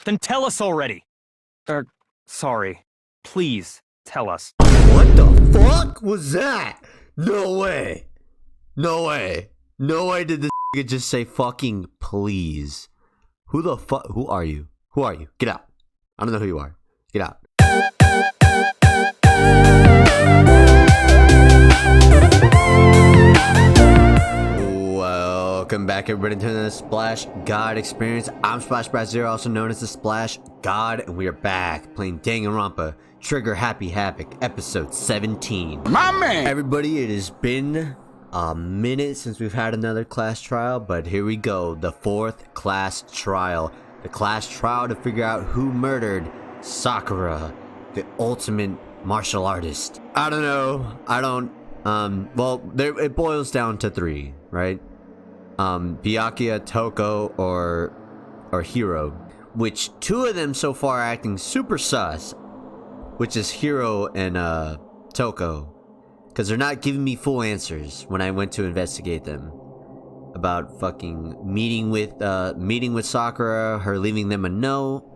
Then tell us already! Sorry. Please, tell us. What the fuck was that? No way. No way. No way did this just say fucking please. Who the fuck? Who are you? Who are you? Get out. I don't know who you are. Get out. Welcome back, everybody, to the Splash God Experience. I'm Splash Brat Zero, also known as the Splash God, and we are back playing Danganronpa Trigger Happy Havoc, episode 17. My man! Everybody, it has been a minute since we've had another class trial, but here we go. The fourth class trial. The class trial to figure out who murdered Sakura, the ultimate martial artist. I don't know. Well, it boils down to three, right? Byakuya, Toko, or Hiro, which two of them so far are acting super sus, which is Hiro and Toko, because they're not giving me full answers when I went to investigate them about fucking meeting with Sakura, her leaving them a note,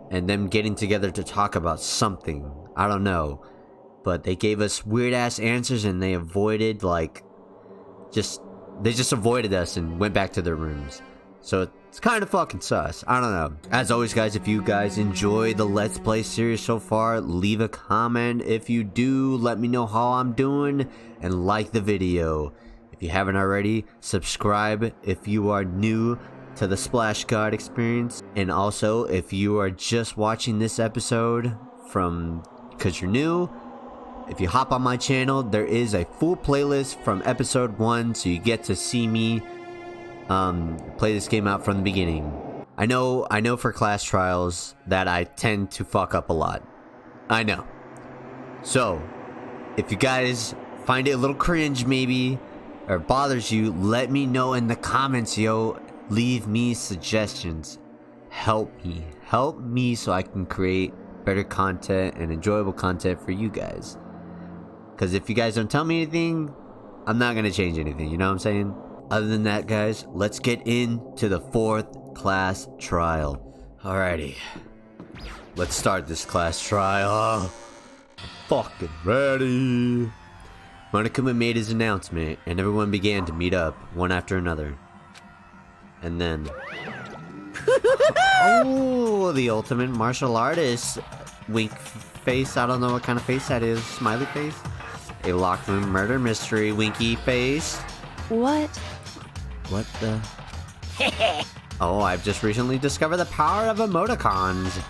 and them getting together to talk about something. I don't know, but they gave us weird ass answers, and they avoided They just avoided us and went back to their rooms. So it's kind of fucking sus. I don't know. As always, guys, if you guys enjoy the Let's Play series so far, leave a comment. If you do, let me know how I'm doing and like the video. If you haven't already, subscribe if you are new to the Splash God Experience. And also, if you are just watching this episode because you're new, if you hop on my channel, there is a full playlist from episode 1, so you get to see me play this game out from the beginning. I know for class trials that I tend to fuck up a lot. I know. So, if you guys find it a little cringe maybe, or bothers you, let me know in the comments, yo. Leave me suggestions. Help me so I can create better content and enjoyable content for you guys. Because if you guys don't tell me anything, I'm not going to change anything, you know what I'm saying? Other than that, guys, let's get into the fourth class trial. Alrighty. Let's start this class trial. Fucking ready. Monokuma made his announcement, and everyone began to meet up, one after another. And then... oh, the ultimate martial artist. Wink face. I don't know what kind of face that is. Smiley face? A locked room murder mystery. Winky face. What? What the? Oh, I've just recently discovered the power of emoticons.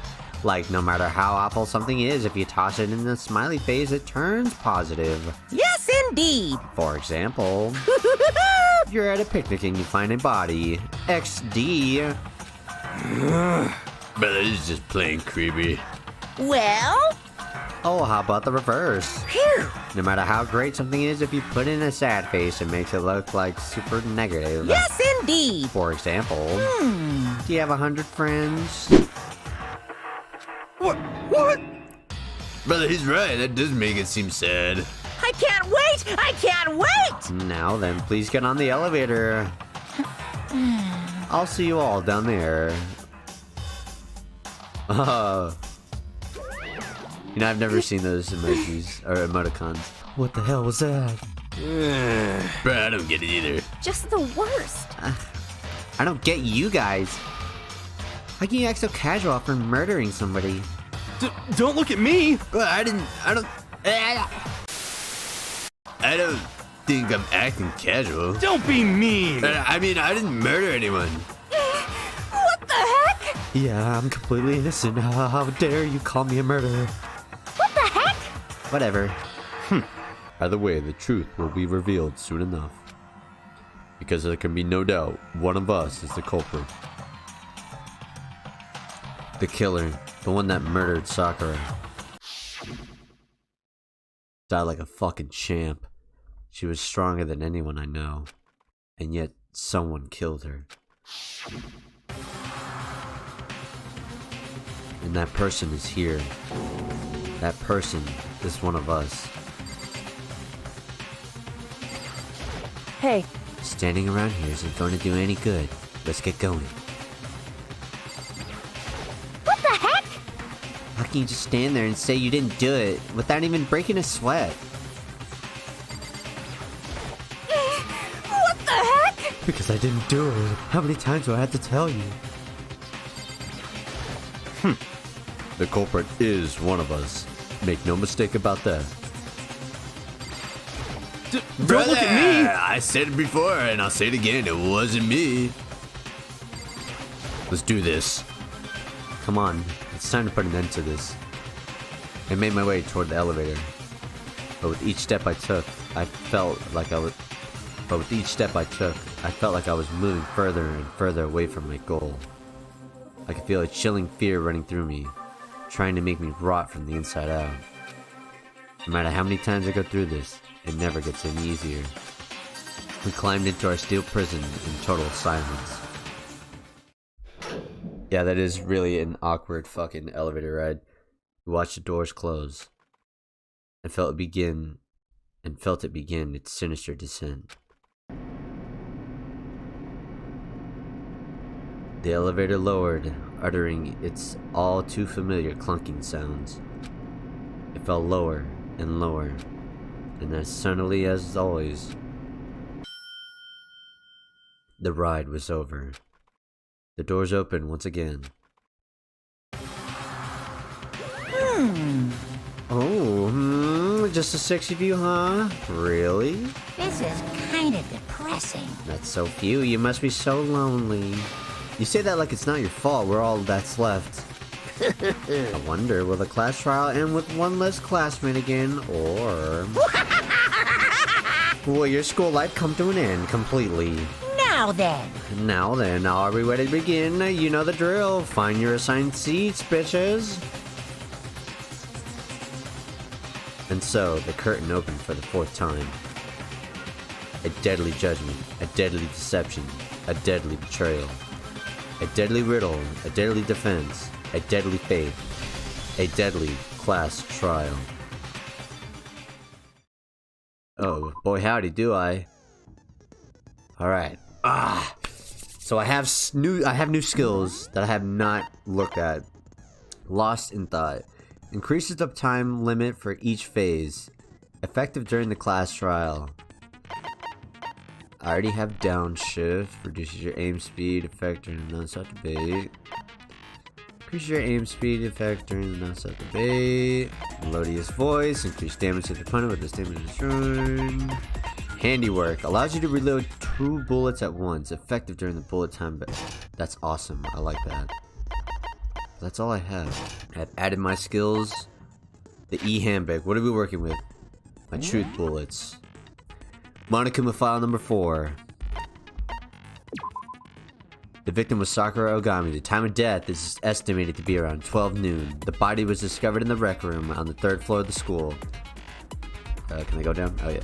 Like, no matter how awful something is, if you toss it in the smiley face, it turns positive. Yes, indeed. For example, you're at a picnic and you find a body. XD. But it's just plain creepy. Well? Oh, how about the reverse? Phew. No matter how great something is, if you put in a sad face, it makes it look like super negative. Yes, indeed. For example, do you have 100 friends? What? Brother, he's right. That does make it seem sad. I can't wait! I can't wait! Now then, please get on the elevator. I'll see you all down there. You know, I've never seen those emojis or emoticons. What the hell was that? Bro, I don't get it either. Just the worst. I don't get you guys. How can you act so casual after murdering somebody? Don't look at me! I don't think I'm acting casual. Don't be mean! I mean, I didn't murder anyone. What the heck? Yeah, I'm completely innocent. How dare you call me a murderer? What the heck? Whatever. Either way, the truth will be revealed soon enough. Because there can be no doubt, one of us is the culprit. The killer, the one that murdered Sakura. Died like a fucking champ. She was stronger than anyone I know. And yet, someone killed her. And that person is here. That person is one of us. Hey. Standing around here isn't going to do any good. Let's get going. can you just stand there and say you didn't do it without even breaking a sweat? What the heck? Because I didn't do it. How many times do I have to tell you? The culprit is one of us. Make no mistake about that. Don't look at me! I said it before and I'll say it again. It wasn't me. Let's do this. Come on. It's time to put an end to this. I made my way toward the elevator. But with each step I took, I felt like I was moving further and further away from my goal. I could feel a chilling fear running through me, trying to make me rot from the inside out. No matter how many times I go through this, it never gets any easier. We climbed into our steel prison in total silence. Yeah, that is really an awkward fucking elevator ride. We watched the doors close and felt it begin its sinister descent. The elevator lowered, uttering its all too familiar clunking sounds. It fell lower and lower, and as suddenly as always, the ride was over. The doors opened once again. Just a sexy view, huh? Really? This is kind of depressing. That's so few. You must be so lonely. You say that like it's not your fault. We're all that's left. I wonder, will the class trial end with one less classmate again, or will your school life come to an end completely? Now then. Now then, are we ready to begin? You know the drill. Find your assigned seats, bitches. And so, the curtain opened for the fourth time. A deadly judgment, a deadly deception, a deadly betrayal. A deadly riddle, a deadly defense, a deadly fate, a deadly class trial. Oh, boy howdy do I. Alright. So I have new skills that I have not looked at. Lost in thought. Increases the time limit for each phase. Effective during the class trial. I already have downshift. Reduces your aim speed effect during the non-stop debate. Increase your aim speed effect during the non-stop debate. Melodious voice. Increase damage to the opponent with the stamina destroyed. Handiwork. Allows you to reload 2 bullets at once. Effective during the bullet time. But that's awesome. I like that. That's all I have. I've added my skills. The E-handbook. What are we working with? My truth bullets. Monokuma file number 4. The victim was Sakura Ogami. The time of death is estimated to be around 12 noon. The body was discovered in the rec room on the 3rd floor of the school. Can I go down? Oh yeah.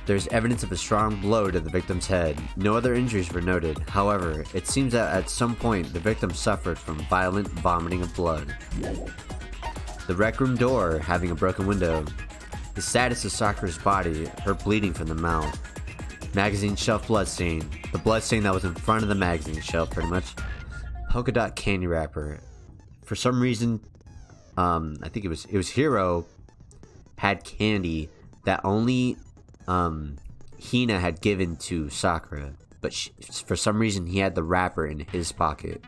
There's evidence of a strong blow to the victim's head. No other injuries were noted. However, it seems that at some point the victim suffered from violent vomiting of blood. The rec room door having a broken window. The status of Sakura's body, her bleeding from the mouth. Magazine shelf bloodstain. The bloodstain that was in front of the magazine shelf, pretty much. Polka dot candy wrapper. For some reason, I think it was Hiro had candy that only Hina had given to Sakura, but for some reason he had the wrapper in his pocket.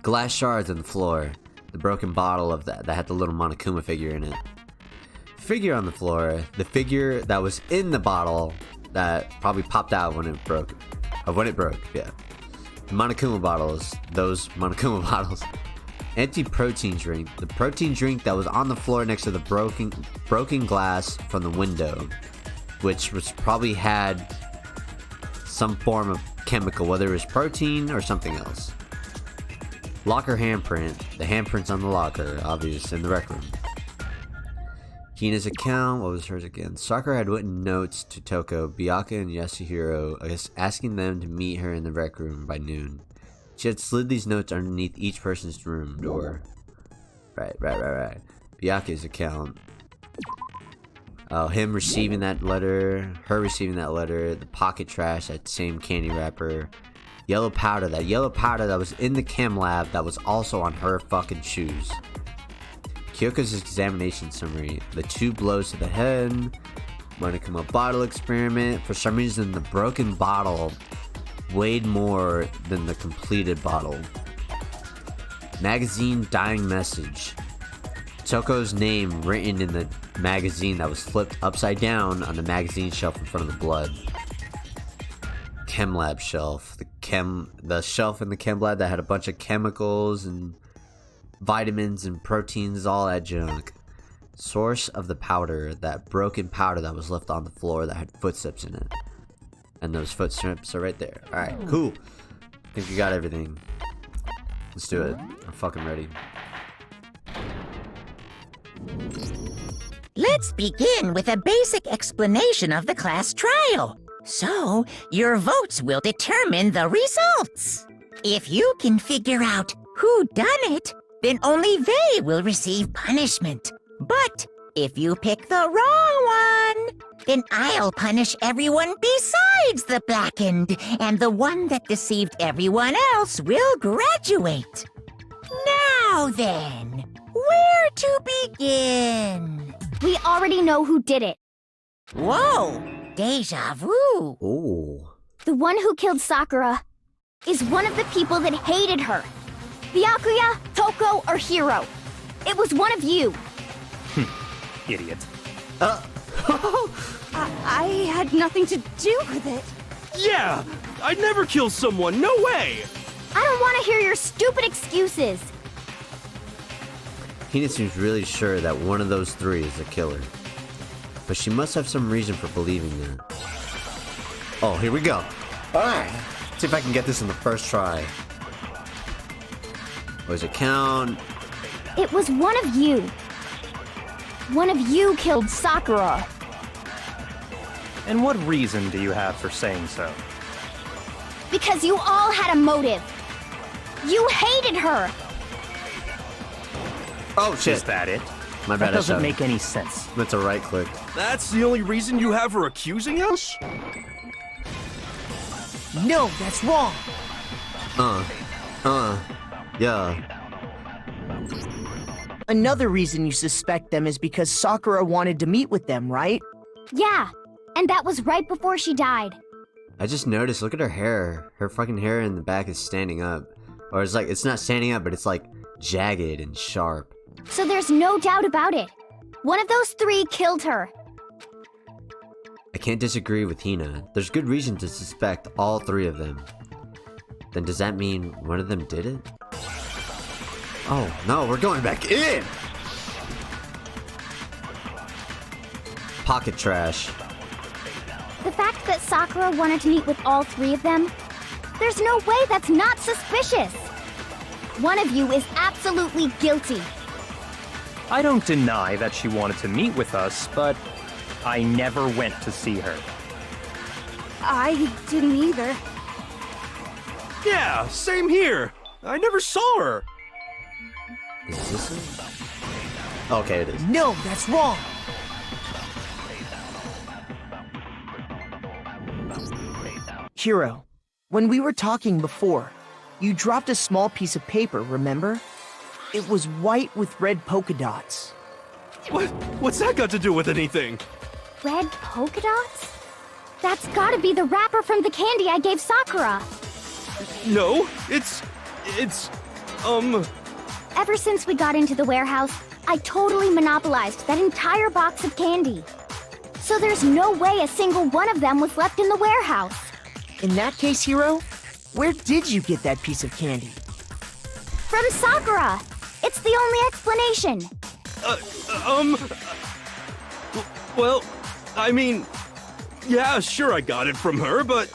Glass shards on the floor. The broken bottle of that had the little Monokuma figure in it. Figure on the floor. The figure that was in the bottle that probably popped out when it broke. Yeah. The Monokuma bottles. Those Monokuma bottles. Empty protein drink. The protein drink that was on the floor next to the broken glass from the window, which was probably had some form of chemical, whether it was protein or something else. Locker handprint. The handprints on the locker, obvious, in the rec room. Hina's account. What was hers again? Sakura had written notes to Toko, Byakuya, and Yasuhiro, asking them to meet her in the rec room by noon. She had slid these notes underneath each person's room door. Right. Byakuya's account. Oh, him receiving that letter. Her receiving that letter. The pocket trash. That same candy wrapper. Yellow powder. That yellow powder that was in the chem lab that was also on her fucking shoes. Kyoko's examination summary. The 2 blows to the head. Monokuma bottle experiment. For some reason, the broken bottle weighed more than the completed bottle. Magazine dying message. Toko's name written in the magazine that was flipped upside down on the magazine shelf in front of the blood. Chem lab shelf. The shelf in the chem lab that had a bunch of chemicals and vitamins and proteins, all that junk. Source of the powder, that broken powder that was left on the floor that had footsteps in it. And those footsteps are right there. Alright, cool. I think we got everything. Let's do it. I'm fucking ready. Let's begin with a basic explanation of the class trial. So, your votes will determine the results. If you can figure out who done it, then only they will receive punishment. But if you pick the wrong one, then I'll punish everyone besides the blackened, and the one that deceived everyone else will graduate. Now then, where to begin? We already know who did it. Whoa, deja vu. Oh. The one who killed Sakura is one of the people that hated her. Byakuya, Toko, or Hiro. It was one of you. Idiot. I had nothing to do with it. Yeah! I'd never kill someone, no way! I don't want to hear your stupid excuses. Hina seems really sure that one of those 3 is the killer. But she must have some reason for believing that. Oh, here we go. Alright. See if I can get this in the first try. What does it count? It was one of you. One of you killed Sakura. And what reason do you have for saying so? Because you all had a motive. You hated her. Oh shit. Is that it? My bad, That I doesn't shot make any sense. That's a right click. That's the only reason you have for accusing us? No, that's wrong. Yeah. Another reason you suspect them is because Sakura wanted to meet with them, right? Yeah, and that was right before she died. I just noticed, look at her hair. Her fucking hair in the back is standing up. Or it's like, it's not standing up, but it's like jagged and sharp. So there's no doubt about it. One of those 3 killed her. I can't disagree with Hina. There's good reason to suspect all 3 of them. Then does that mean one of them did it? Oh, no, we're going back in! Pocket trash. The fact that Sakura wanted to meet with all 3 of them, there's no way that's not suspicious. One of you is absolutely guilty. I don't deny that she wanted to meet with us, but I never went to see her. I didn't either. Yeah, same here. I never saw her. Is this it? Okay, it is. No, that's wrong. Hiro, when we were talking before, you dropped a small piece of paper, remember? It was white with red polka dots. What's that got to do with anything? Red polka dots? That's gotta be the wrapper from the candy I gave Sakura. No, it's, Ever since we got into the warehouse, I totally monopolized that entire box of candy. So there's no way a single one of them was left in the warehouse. In that case, Hiro, where did you get that piece of candy? From Sakura! It's the only explanation. Well, I mean, yeah, sure I got it from her, but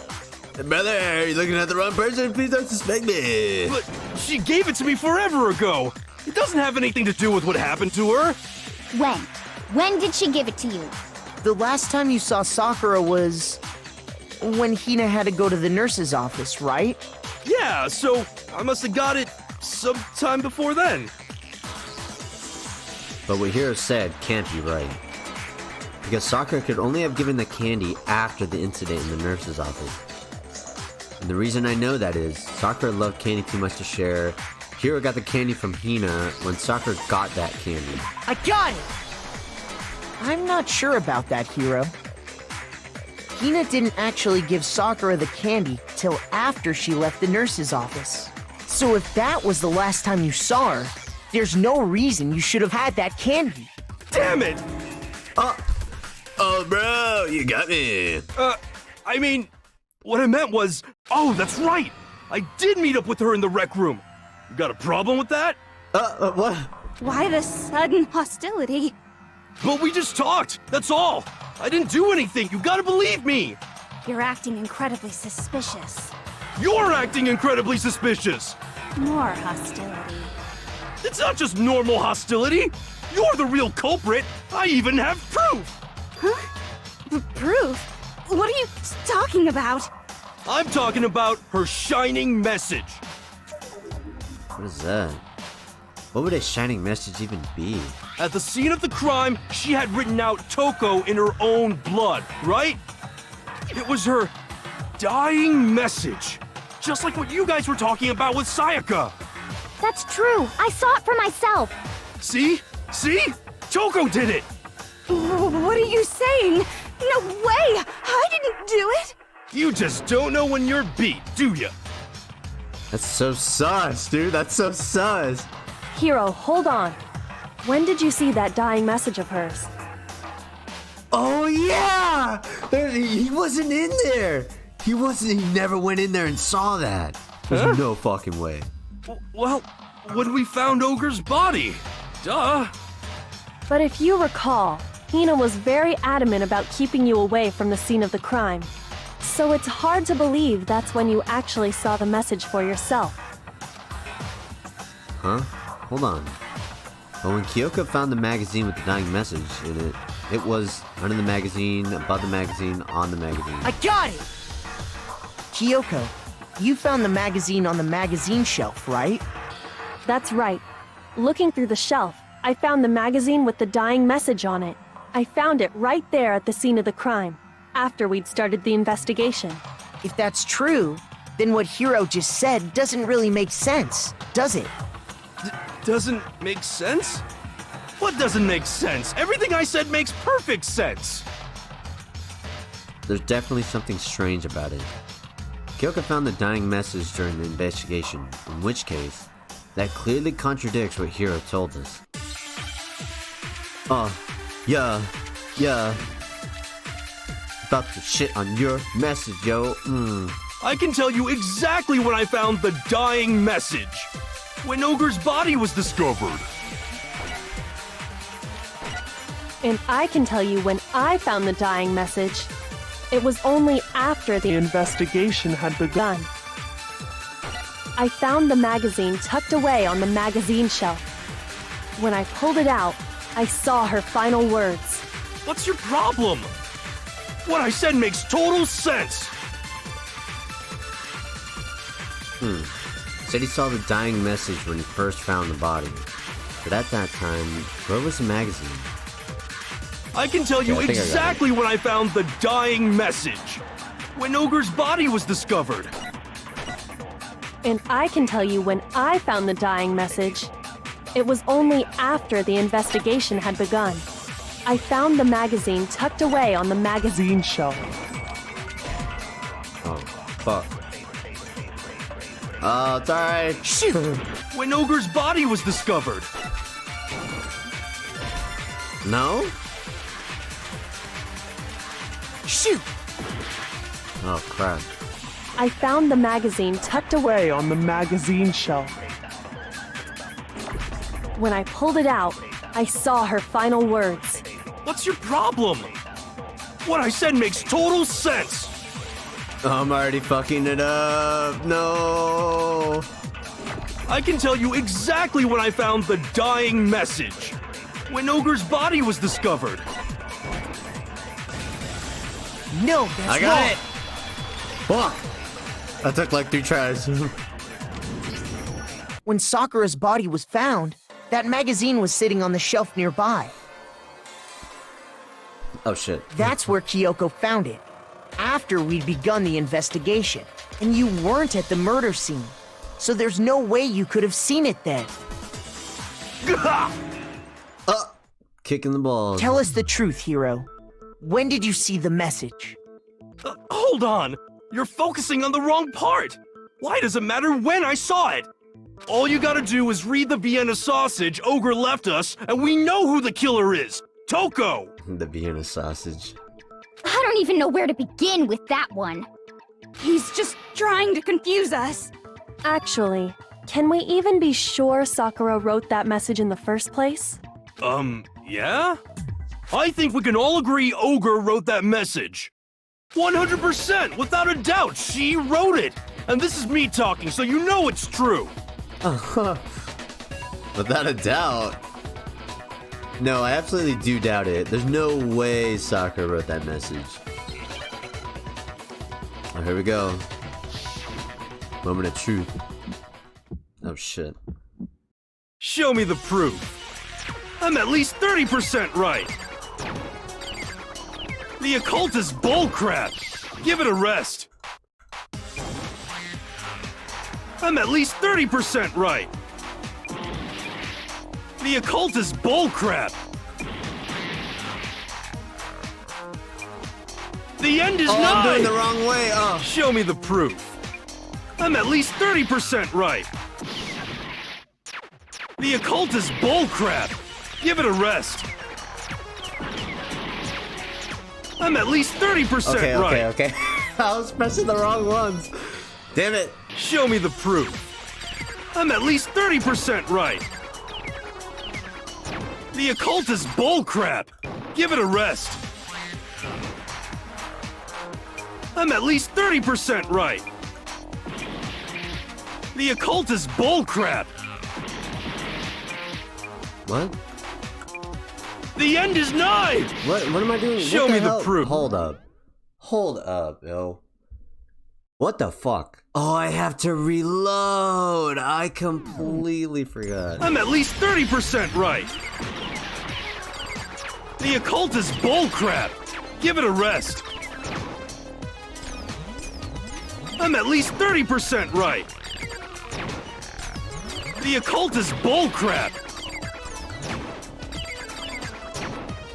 Brother, you're looking at the wrong person. Please don't suspect me. she gave it to me forever ago. It doesn't have anything to do with what happened to her. When? When did she give it to you? The last time you saw Sakura was when Hina had to go to the nurse's office, right? Yeah, so I must have got it sometime before then. But what Hiro said can't be right. Because Sakura could only have given the candy after the incident in the nurse's office. And the reason I know that is, Sakura loved candy too much to share. Hiro got the candy from Hina when Sakura got that candy. I got it! I'm not sure about that, Hiro. Hina didn't actually give Sakura the candy till after she left the nurse's office. So if that was the last time you saw her, there's no reason you should have had that candy. Damn it! Oh, bro, you got me. I mean, what I meant was, oh, that's right! I did meet up with her in the rec room. You got a problem with that? What? Why the sudden hostility? But we just talked, that's all. I didn't do anything, you gotta believe me. You're acting incredibly suspicious. You're acting incredibly suspicious. More hostility. It's not just normal hostility. You're the real culprit. I even have proof. Proof? What are you talking about? I'm talking about her shining message. What is that? What would a shining message even be? At the scene of the crime, she had written out Toko in her own blood, right? It was her dying message. Just like what you guys were talking about with Sayaka. That's true. I saw it for myself. See? See? Toko did it! What are you saying? No way! I didn't do it! You just don't know when you're beat, do ya? That's so sus, dude. That's so sus. Hiro, hold on. When did you see that dying message of hers? Oh, yeah! He wasn't in there. He never went in there and saw that. There's no fucking way. Well, when we found Ogre's body. Duh. But if you recall, Hina was very adamant about keeping you away from the scene of the crime. So it's hard to believe that's when you actually saw the message for yourself. Huh? Hold on. But when Kyoko found the magazine with the dying message in it, it was under the magazine, above the magazine, on the magazine. I got it! Kyoko, you found the magazine on the magazine shelf, right? That's right. Looking through the shelf, I found the magazine with the dying message on it. I found it right there at the scene of the crime, after we'd started the investigation. If that's true, then what Hiro just said doesn't really make sense, does it? Doesn't make sense? What doesn't make sense? Everything I said makes perfect sense. There's definitely something strange about it. Kyoko found the dying message during the investigation, in which case, that clearly contradicts what Hiro told us. Yeah. About to shit on your message, yo. I can tell you exactly when I found the dying message. When Ogre's body was discovered. And I can tell you when I found the dying message. It was only after the investigation had begun. I found the magazine tucked away on the magazine shelf. When I pulled it out, I saw her final words. What's your problem? What I said makes total sense. Said he saw the dying message when he first found the body. But at that time, where was the magazine? I can tell you exactly when I found the dying message. When Ogre's body was discovered. And I can tell you when I found the dying message. It was only after the investigation had begun. I found the magazine tucked away on the magazine shelf. Oh, fuck. Oh, it's alright. Shoot! When Ogre's body was discovered. No? Shoot! Oh, crap. I found the magazine tucked away on the magazine shelf. When I pulled it out, I saw her final words. What's your problem? What I said makes total sense. I'm already fucking it up. No. I can tell you exactly when I found the dying message. When Ogre's body was discovered. No, that's I got wrong. it. Fuck. That took like 3 tries. When Sakura's body was found, that magazine was sitting on the shelf nearby. Oh, shit. That's where Kyoko found it. After we'd begun the investigation, and you weren't at the murder scene. So there's no way you could have seen it then. Kicking the balls. Tell us the truth, Hero. When did you see the message? Hold on! You're focusing on the wrong part! Why does it matter when I saw it? All you gotta do is read the Vienna sausage Ogre left us, and we know who the killer is! Toko! The Vienna sausage. I don't even know where to begin with that one. He's just trying to confuse us. Actually, can we even be sure Sakura wrote that message in the first place? Yeah? I think we can all agree Ogre wrote that message. 100%, without a doubt, she wrote it! And this is me talking, so you know it's true! Without a doubt. No, I absolutely do doubt it. There's no way Sakura wrote that message. Oh, here we go. Moment of truth. Oh, shit. Show me the proof. I'm at least 30% right. The occult is bullcrap. Give it a rest. I'm at least 30% right. The occult is bullcrap. The end is nigh. I'm doing the wrong way. Oh. Show me the proof. I'm at least 30% right. The occult is bullcrap. Give it a rest. I'm at least 30% right. Okay. I was pressing the wrong ones. Damn it. Show me the proof. I'm at least 30% right. The occult is bullcrap. Give it a rest. I'm at least 30% right. The occult is bullcrap. What? The end is nigh. What am I doing? Show me the proof. Hold up, yo. What the fuck? Oh, I have to reload. I completely forgot. I'm at least 30% right. The occult is bullcrap. Give it a rest. I'm at least 30% right. The occult is bullcrap.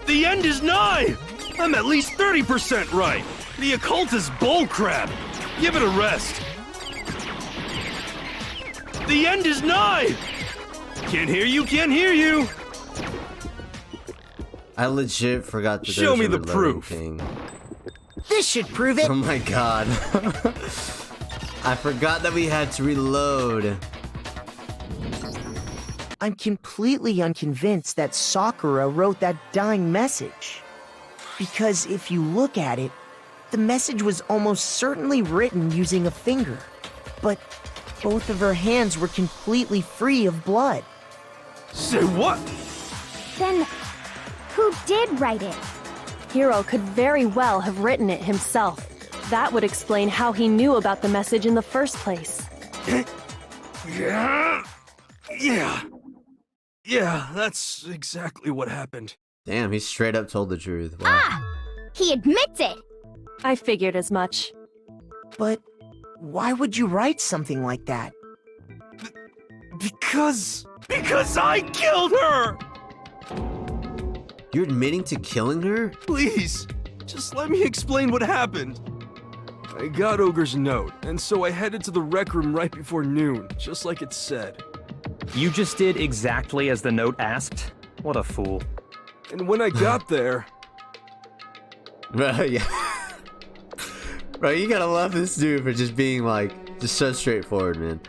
The end is nigh. I'm at least 30% right. The occult is bullcrap. Give it a rest. The end is nigh. Can't hear you, can't hear you. I legit forgot that Show me there's a the reloading proof. thing. This should prove it. Oh my god. I forgot that we had to reload. I'm completely unconvinced that Sakura wrote that dying message. Because if you look at it, the message was almost certainly written using a finger. But both of her hands were completely free of blood. Say what? Then, who did write it? Hiro could very well have written it himself. That would explain how he knew about the message in the first place. Yeah, that's exactly what happened. Damn, he straight up told the truth. Wow. Ah! He admits it! I figured as much. But why would you write something like that? Because I killed her! You're admitting to killing her? Please, just let me explain what happened. I got Ogre's note, and so I headed to the rec room right before noon, just like it said. You just did exactly as the note asked? What a fool. And when I got there... Bro, yeah. Bro, you gotta love this dude for just being like, just so straightforward, man.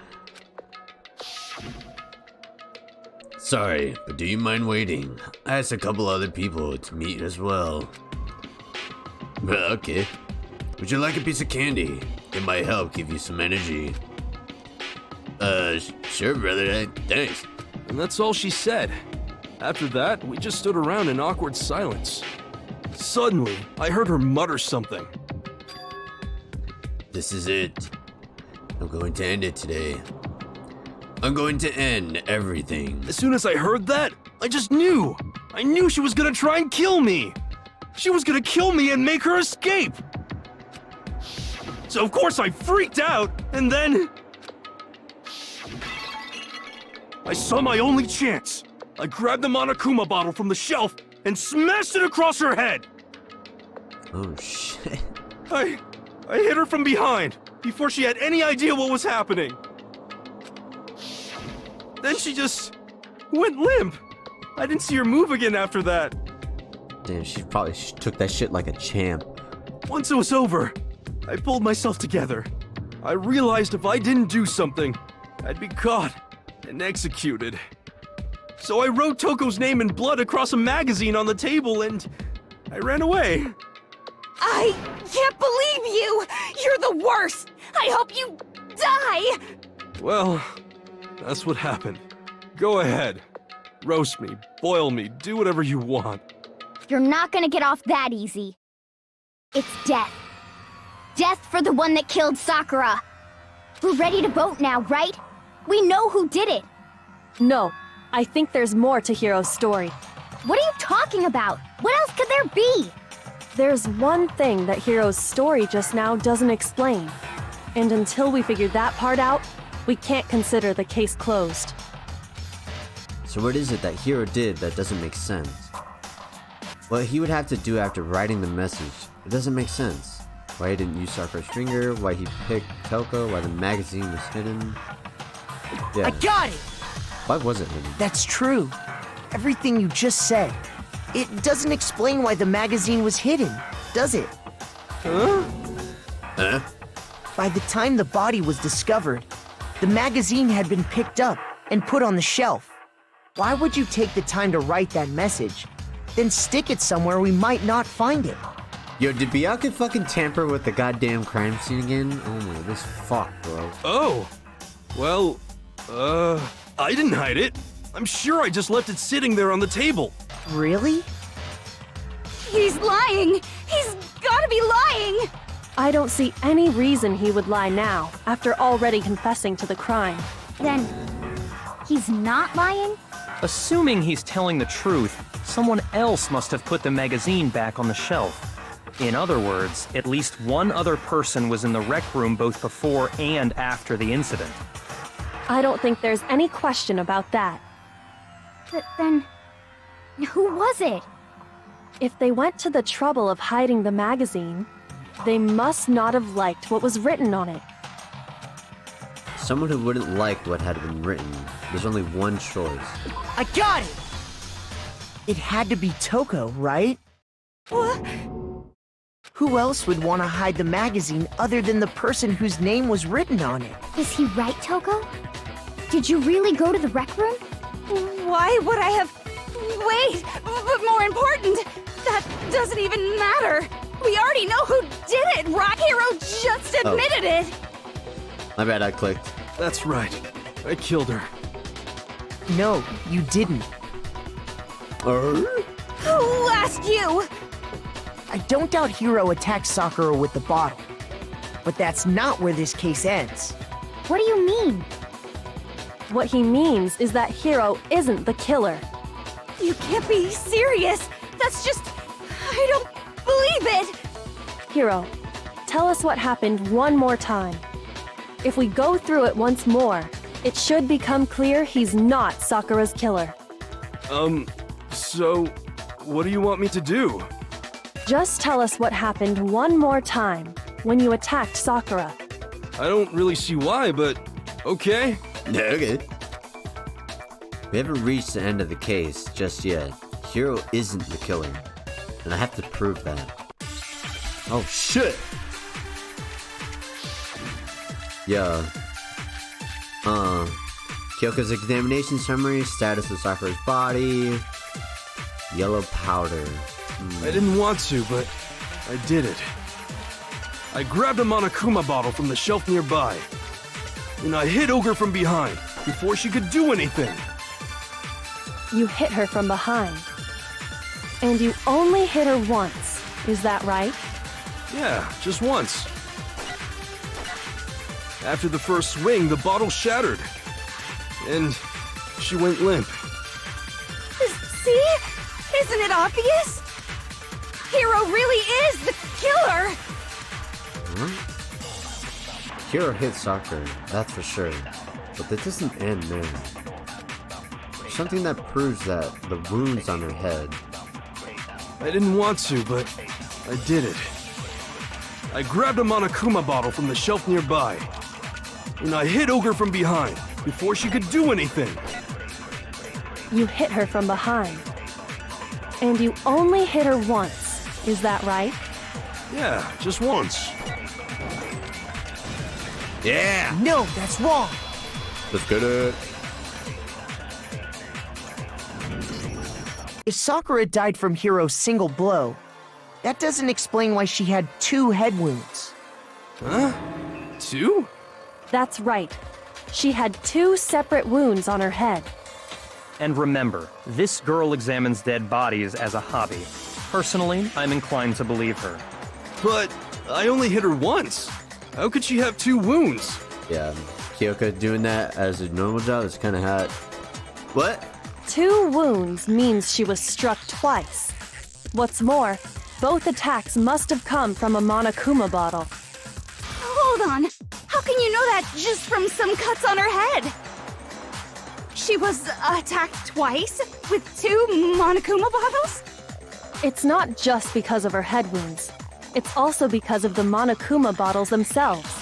Sorry, but do you mind waiting? I asked a couple other people to meet as well. Okay. Would you like a piece of candy? It might help give you some energy. Sure, brother. Thanks. And that's all she said. After that, we just stood around in awkward silence. Suddenly, I heard her mutter something. This is it. I'm going to end it today. I'm going to end everything. As soon as I heard that, I just knew. I knew she was gonna try and kill me. She was gonna kill me and make her escape. So of course I freaked out, and then... I saw my only chance. I grabbed the Monokuma bottle from the shelf and smashed it across her head. Oh shit. I hit her from behind before she had any idea what was happening. Then she just went limp. I didn't see her move again after that. Damn, she probably took that shit like a champ. Once it was over, I pulled myself together. I realized if I didn't do something, I'd be caught and executed. So I wrote Toko's name in blood across a magazine on the table and I ran away. I can't believe you! You're the worst! I hope you die! Well, that's what happened. Go ahead. Roast me, boil me, do whatever you want. You're not gonna get off that easy. It's death. Death for the one that killed Sakura. We're ready to vote now, right? We know who did it. No, I think there's more to Hiro's story. What are you talking about? What else could there be? There's one thing that Hiro's story just now doesn't explain. And until we figure that part out, we can't consider the case closed. So what is it that Hiro did that doesn't make sense? What he would have to do after writing the message, it doesn't make sense. Why he didn't use Sakura's finger, why he picked Toko, why the magazine was hidden. Yeah. I got it! Why was it hidden? That's true. Everything you just said. It doesn't explain why the magazine was hidden, does it? Huh? By the time the body was discovered, the magazine had been picked up and put on the shelf. Why would you take the time to write that message, then stick it somewhere we might not find it? Yo, did Byakuya fucking tamper with the goddamn crime scene again? Oh my, this fuck, bro. Oh, well, I didn't hide it. I'm sure I just left it sitting there on the table. Really? He's lying! He's gotta be lying! I don't see any reason he would lie now, after already confessing to the crime. Then, he's not lying? Assuming he's telling the truth, someone else must have put the magazine back on the shelf. In other words, at least one other person was in the rec room both before and after the incident. I don't think there's any question about that. But then, who was it? If they went to the trouble of hiding the magazine, they must not have liked what was written on it. Someone who wouldn't like what had been written. There's only one choice. I got it! It had to be Toko, right? What? Who else would want to hide the magazine other than the person whose name was written on it? Is he right, Toko? Did you really go to the rec room? Why would I have... Wait! But more important, that doesn't even matter! We already know who did it! Rock Hero just admitted it! My bad, I clicked. That's right. I killed her. No, you didn't. Who asked you? I don't doubt Hiro attacked Sakura with the bottle. But that's not where this case ends. What do you mean? What he means is that Hiro isn't the killer. You can't be serious! That's just... I don't believe it! Hiro, tell us what happened one more time. If we go through it once more, it should become clear he's not Sakura's killer. So, what do you want me to do? Just tell us what happened one more time when you attacked Sakura. I don't really see why, but okay. Yeah, okay. We haven't reached the end of the case just yet. Hiro isn't the killer, and I have to prove that. Oh shit! Yeah. Kyoko's examination summary, status of Sakura's body, yellow powder. I didn't want to, but I did it. I grabbed a Monokuma bottle from the shelf nearby, and I hit Ogre from behind before she could do anything. You hit her from behind. And you only hit her once, is that right? Yeah, just once. After the first swing, the bottle shattered, and she went limp. See? Isn't it obvious? Hiro really is the killer! Hiro hit Sakura, that's for sure. But that doesn't end there. something that proves that the wounds on her head. I didn't want to, but I did it. I grabbed a Monokuma bottle from the shelf nearby, and I hit Ogre from behind before she could do anything. You hit her from behind. And you only hit her once, is that right? Yeah, just once. Yeah! No, that's wrong. Let's get it. If Sakura died from Hiro's single blow, that doesn't explain why she had 2 head wounds. Huh? 2? That's right. She had 2 separate wounds on her head. And remember, this girl examines dead bodies as a hobby. Personally, I'm inclined to believe her. But I only hit her once. How could she have 2 wounds? Yeah, Kyoka doing that as a normal job is kind of hot. What? 2 wounds means she was struck twice. What's more, both attacks must have come from a Monokuma bottle. Hold on. How can you know that just from some cuts on her head? She was attacked twice with 2 Monokuma bottles? It's not just because of her head wounds. It's also because of the Monokuma bottles themselves.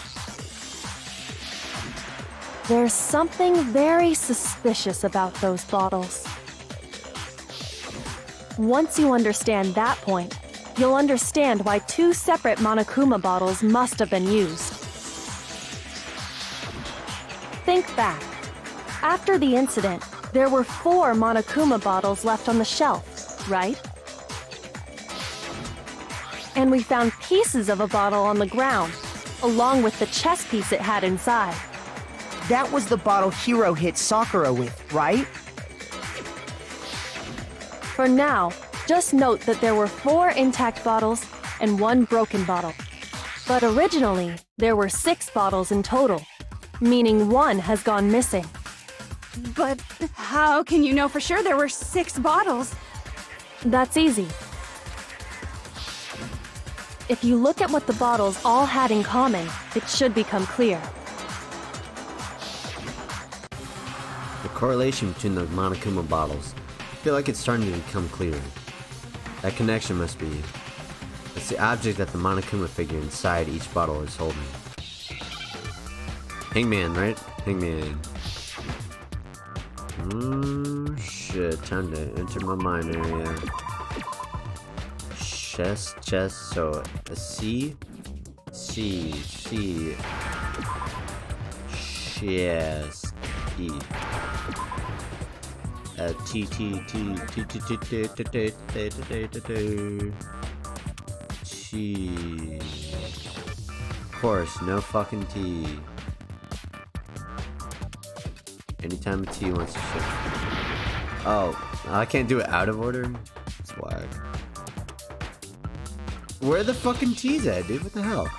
There's something very suspicious about those bottles. Once you understand that point, you'll understand why 2 separate Monokuma bottles must have been used. Think back. After the incident, there were 4 Monokuma bottles left on the shelf, right? And we found pieces of a bottle on the ground, along with the chess piece it had inside. That was the bottle Hiro hit Sakura with, right? For now, just note that there were 4 intact bottles and 1 broken bottle. But originally, there were 6 bottles in total, meaning 1 has gone missing. But how can you know for sure there were 6 bottles? That's easy. If you look at what the bottles all had in common, it should become clear. The correlation between the Monokuma bottles. I feel like it's starting to become clearer. That connection must be... It's the object that the Monokuma figure inside each bottle is holding. Hangman, right? Hangman. Shit. Time to enter my mind area. Chest, so a C, chest, E, T, of course, no fucking T. Anytime a T wants to shift. Oh, I can't do it out of order? It's whack. Where are the fucking T's at, dude? What the hell?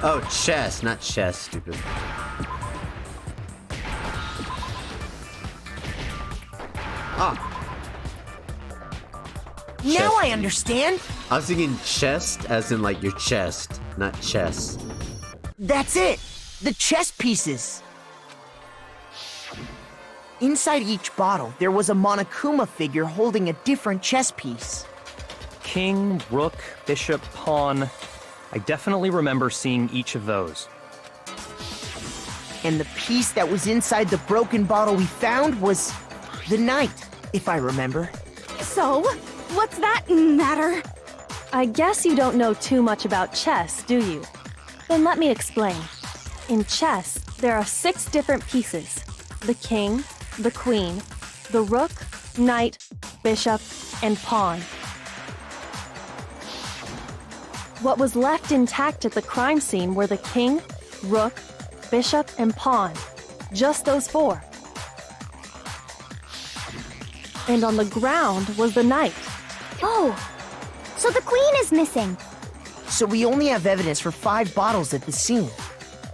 Oh, chest, not chest, stupid. Ah! Now I understand. I was thinking chest as in like your chest, not chess. That's it. The chess pieces. Inside each bottle, there was a Monokuma figure holding a different chess piece. King, rook, bishop, pawn. I definitely remember seeing each of those. And the piece that was inside the broken bottle we found was the knight, if I remember. So, what's that matter? I guess you don't know too much about chess, do you? Then let me explain. In chess, there are 6 different pieces. The king, the queen, the rook, knight, bishop, and pawn. What was left intact at the crime scene were the king, rook, bishop, and pawn. Just those 4. And on the ground was the knight. Oh, so the queen is missing. So we only have evidence for 5 bottles at the scene,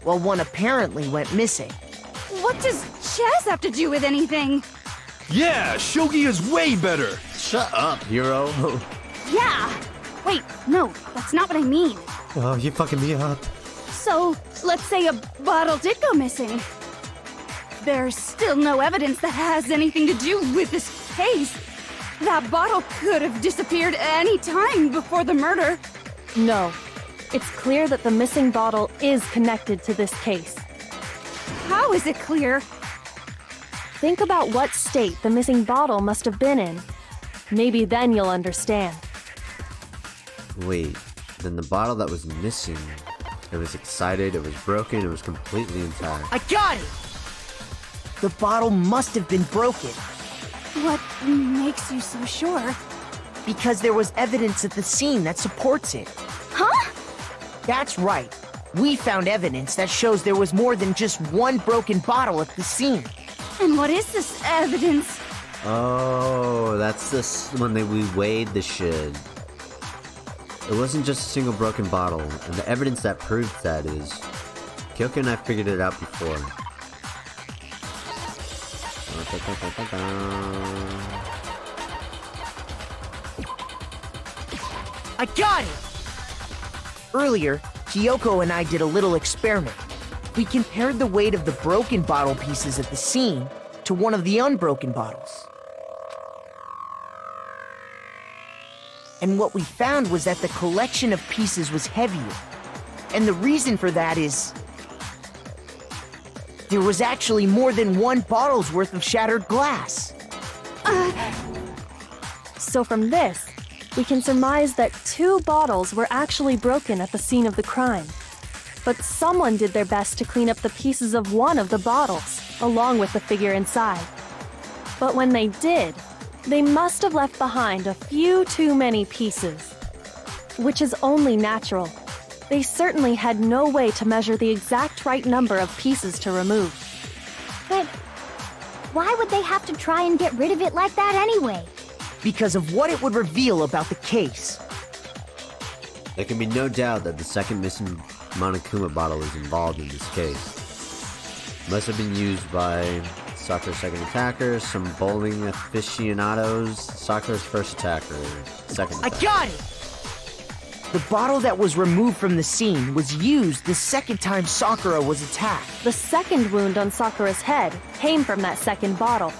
while 1 apparently went missing. What does chess have to do with anything? Yeah, shogi is way better. Shut up, hero. Yeah! Wait, no, that's not what I mean. Oh, you fucking me up. So, let's say a bottle did go missing. There's still no evidence that has anything to do with this case. That bottle could have disappeared any time before the murder. No. It's clear that the missing bottle is connected to this case. How is it clear? Think about what state the missing bottle must have been in. Maybe then you'll understand. Wait, then the bottle that was missing, it was excited, it was broken, it was completely intact. I got it! The bottle must have been broken. What makes you so sure? Because there was evidence at the scene that supports it. Huh? That's right. We found evidence that shows there was more than just one broken bottle at the scene. And what is this evidence? Oh, that's this when we weighed the shit. It wasn't just a single broken bottle, and the evidence that proves that is... Kyoko and I figured it out before. I got it! Earlier, Kyoko and I did a little experiment. We compared the weight of the broken bottle pieces at the scene to one of the unbroken bottles. And what we found was that the collection of pieces was heavier. And the reason for that is... there was actually more than one bottle's worth of shattered glass. So from this, we can surmise that 2 bottles were actually broken at the scene of the crime. But someone did their best to clean up the pieces of one of the bottles, along with the figure inside. But when they did, they must have left behind a few too many pieces. Which is only natural. They certainly had no way to measure the exact right number of pieces to remove. But why would they have to try and get rid of it like that anyway? Because of what it would reveal about the case. There can be no doubt that the second missing Monokuma bottle is involved in this case. Must have been used by Sakura's second attacker, some bowling aficionados, Sakura's first attacker, second attacker. I got it! The bottle that was removed from the scene was used the second time Sakura was attacked. The second wound on Sakura's head came from that second bottle.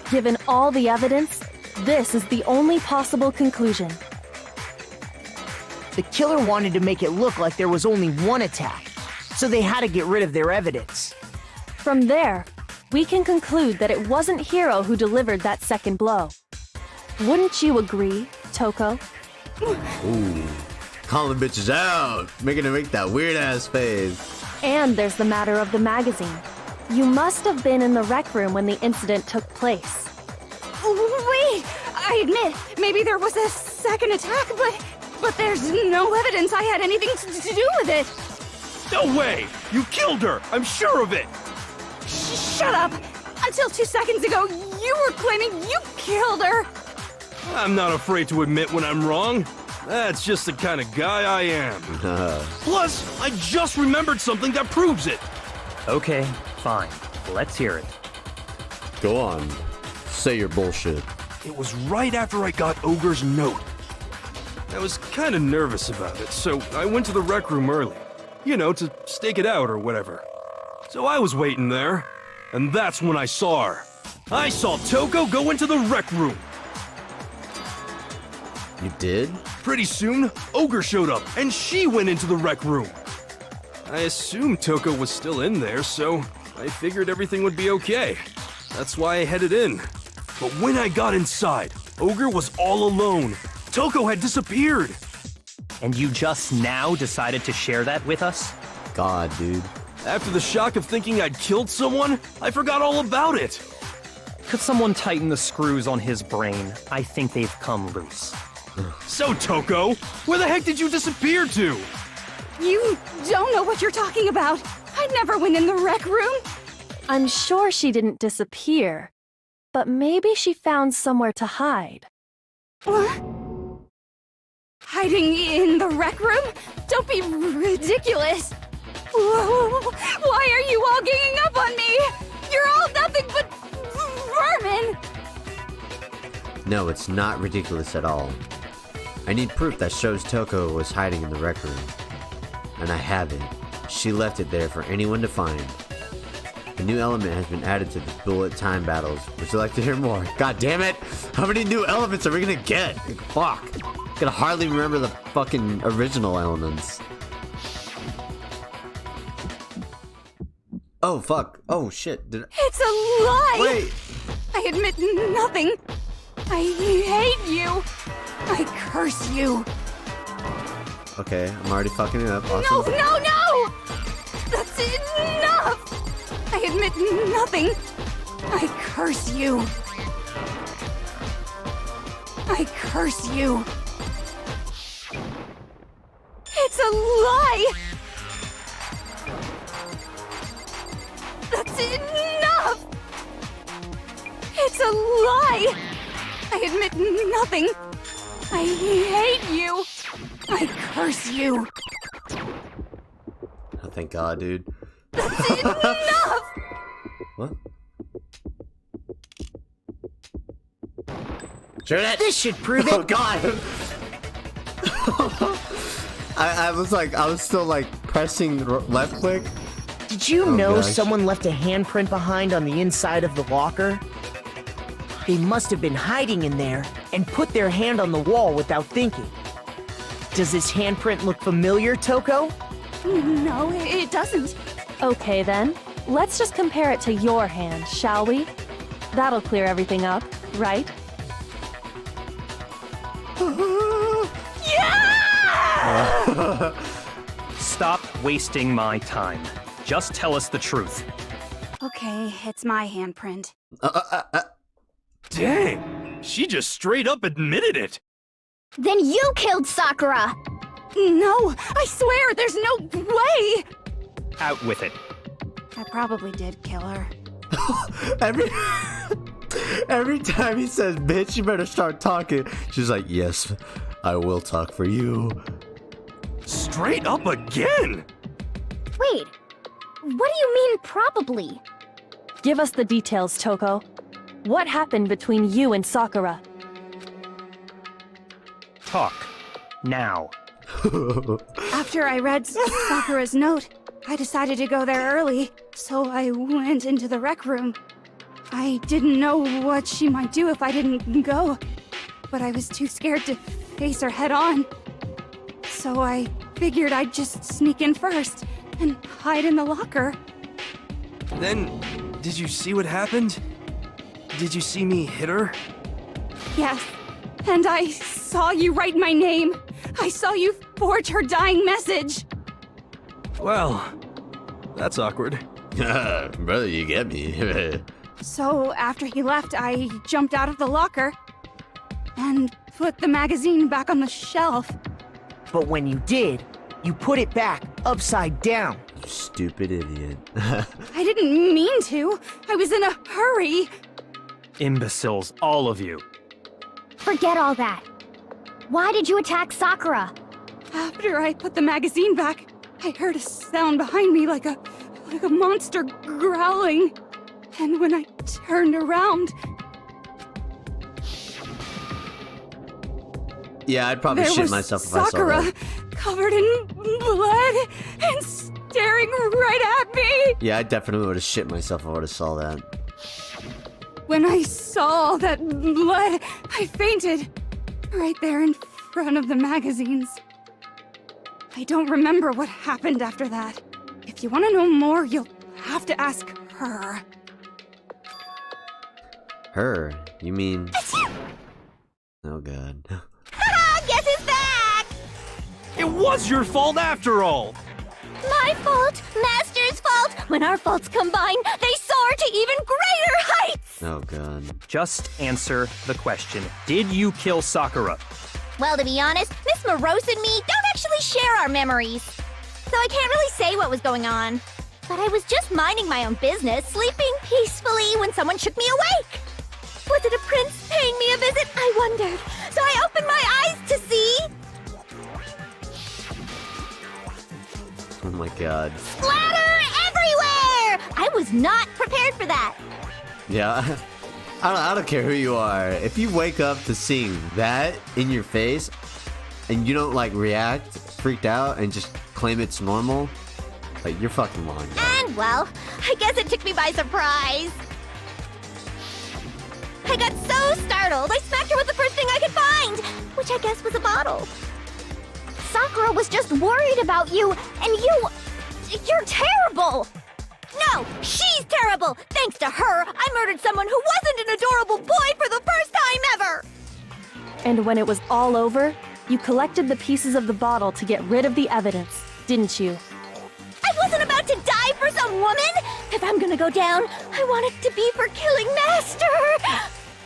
Given all the evidence, this is the only possible conclusion. The killer wanted to make it look like there was only one attack, so they had to get rid of their evidence. From there, we can conclude that it wasn't Hiro who delivered that second blow. Wouldn't you agree, Toko? Ooh. Calling bitches out! Making her make that weird-ass face. And there's the matter of the magazine. You must have been in the rec room when the incident took place. Wait! I admit, maybe there was a second attack, but there's no evidence I had anything to do with it. No way! You killed her! I'm sure of it! Shut up! Until 2 seconds ago, you were claiming you killed her! I'm not afraid to admit when I'm wrong. That's just the kind of guy I am. Plus, I just remembered something that proves it. Okay, fine. Let's hear it. Go on. Say your bullshit. It was right after I got Ogre's note. I was kind of nervous about it, so I went to the rec room early. You know, to stake it out or whatever. So I was waiting there, and that's when I saw her. I saw Toko go into the rec room. You did? Pretty soon, Ogre showed up, and she went into the rec room. I assumed Toko was still in there, so I figured everything would be okay. That's why I headed in. But when I got inside, Ogre was all alone. Toko had disappeared. And you just now decided to share that with us? God, dude. After the shock of thinking I'd killed someone, I forgot all about it. Could someone tighten the screws on his brain? I think they've come loose. So, Toko, where the heck did you disappear to? You don't know what you're talking about. I never went in the rec room. I'm sure she didn't disappear, but maybe she found somewhere to hide. What? Hiding in the rec room? Don't be ridiculous. Why are you all ganging up on me? You're all nothing but vermin. No, it's not ridiculous at all. I need proof that shows Toko was hiding in the rec room. and I have it. She left it there for anyone to find. A new element has been added to the bullet time battles. Would you like to hear more? God damn it! How many new elements are we gonna get? Fuck. I can hardly remember the fucking original elements. Oh fuck. Oh shit. It's a lie! Wait! I admit nothing. I hate you. I curse you. Okay, I'm already fucking it up. Awesome. No! That's enough! I admit nothing. I curse you. I curse you. It's a lie! That's enough! It's a lie! I admit nothing. I hate you. I curse you. Oh, thank God, dude. That's enough! What? Shoot it! This should prove Oh it. God! I was still like pressing left click. Did you Oh, know gosh. someone left a handprint behind on the inside of the locker? They must have been hiding in there and put their hand on the wall without thinking. Does this handprint look familiar, Toko? No, it doesn't. Okay then, let's just compare it to your hand, shall we? That'll clear everything up, right? Stop wasting my time. Just tell us the truth. Okay, it's my handprint. Dang, she just straight up admitted it. Then you killed Sakura! No, I swear, there's no way! Out with it. I probably did kill her. Every time he says, "Bitch, you better start talking," she's like, "Yes, I will talk for you." Straight up again? Wait, what do you mean probably? Give us the details, Toko. What happened between you and Sakura? Talk. Now. After I read Sakura's note, I decided to go there early, so I went into the rec room. I didn't know what she might do if I didn't go, but I was too scared to face her head on. So I figured I'd just sneak in first and hide in the locker. Then, did you see what happened? Did you see me hit her? Yes, and I saw you write my name. I saw you forge her dying message. Well, that's awkward. Brother, you get me. So after he left, I jumped out of the locker and put the magazine back on the shelf. But when you did, you put it back upside down. Stupid idiot. I didn't mean to. I was in a hurry. Imbeciles, all of you. Forget all that. Why did you attack Sakura? After I put the magazine back, I heard a sound behind me like a monster growling. And when I turned around, Yeah, I'd probably there shit was myself if I saw Sakura that. covered in blood and staring right at me. Yeah, I definitely would have shit myself if I would have saw that. When I saw all that blood, I fainted right there in front of the magazines. I don't remember what happened after that. If you want to know more, you'll have to ask her. Her? You mean? Oh God. Guess who's back? It was your fault after all! My fault, Master's fault. When our faults combine, they soar to even greater heights. Oh God. Just answer the question. Did you kill Sakura? Well, to be honest, Miss Morose and me don't actually share our memories. So I can't really say what was going on. But I was just minding my own business, sleeping peacefully when someone shook me awake. Was it a prince paying me a visit? I wondered. So I opened my eyes to see... Oh my God. splatter everywhere! I was not prepared for that. Yeah. I don't care who you are. If you wake up to seeing that in your face and you don't like react, freaked out, and just claim it's normal? Like, you're fucking lying. And, well, I guess it took me by surprise. I got so startled, I smacked her with the first thing I could find, which I guess was a bottle. Sakura was just worried about you, and you're terrible! No, she's terrible! Thanks to her, I murdered someone who wasn't an adorable boy for the first time ever! And when it was all over, you collected the pieces of the bottle to get rid of the evidence, didn't you? I wasn't about to die for some woman! If I'm gonna go down, I want it to be for killing Master!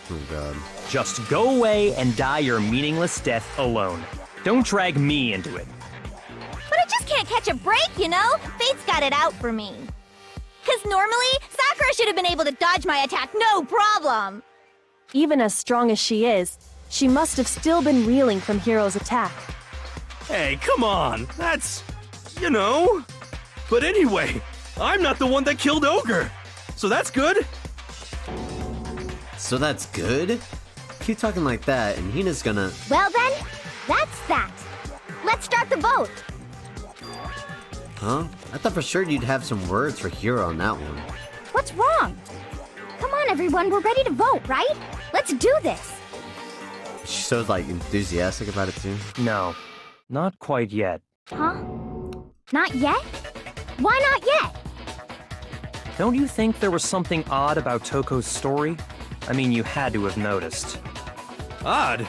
Oh god. Just go away and die your meaningless death alone. Don't drag me into it. But I just can't catch a break, you know? Fate's got it out for me. 'Cause normally, Sakura should have been able to dodge my attack no problem! Even as strong as she is, she must have still been reeling from Hiro's attack. Hey, come on. That's, you know. But anyway, I'm not the one that killed Ogre. So that's good. So that's good? Keep talking like that, and Hina's gonna... Well then, that's that. Let's start the vote. Huh? I thought for sure you'd have some words for Hiro on that one. What's wrong? Come on, everyone, we're ready to vote, right? Let's do this. She's so, like, enthusiastic about it, too. No, not quite yet. Huh? Not yet? Why not yet? Don't you think there was something odd about Toko's story? I mean, you had to have noticed. Odd?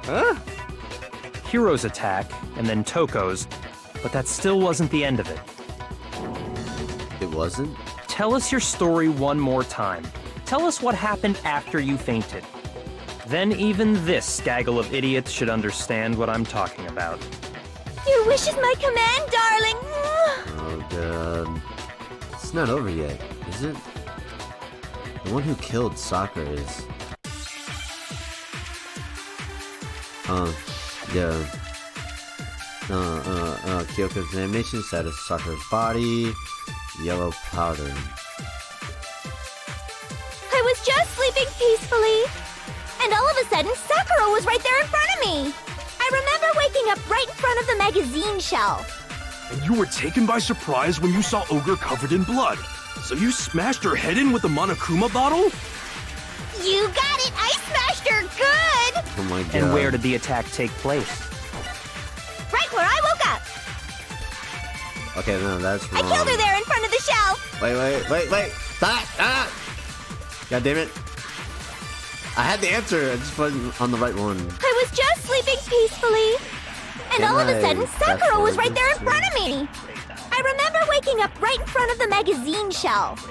Huh? Hiro's attack, and then Toko's, but that still wasn't the end of it. It wasn't? Tell us your story one more time. Tell us what happened after you fainted. Then even this gaggle of idiots should understand what I'm talking about. Your wish is my command, darling. Oh god. It's not over yet, is it? The one who killed Sakura is... yeah. Kyoko's examination status, Sakura's body, yellow powder. I was just sleeping peacefully, and all of a sudden, Sakura was right there in front of me. I remember waking up right in front of the magazine shelf. And you were taken by surprise when you saw Ogre covered in blood. So you smashed her head in with the Monokuma bottle? You got it! I smashed her good! Oh my god. And where did the attack take place? Right where I woke up. Okay, no, that's wrong. I killed her there in front of the shelf. Wait. Stop! Ah! God damn it. I had the answer, I just wasn't on the right one. I was just sleeping peacefully, and all of a sudden, Sakura was right there in front of me. I remember waking up right in front of the magazine shelf.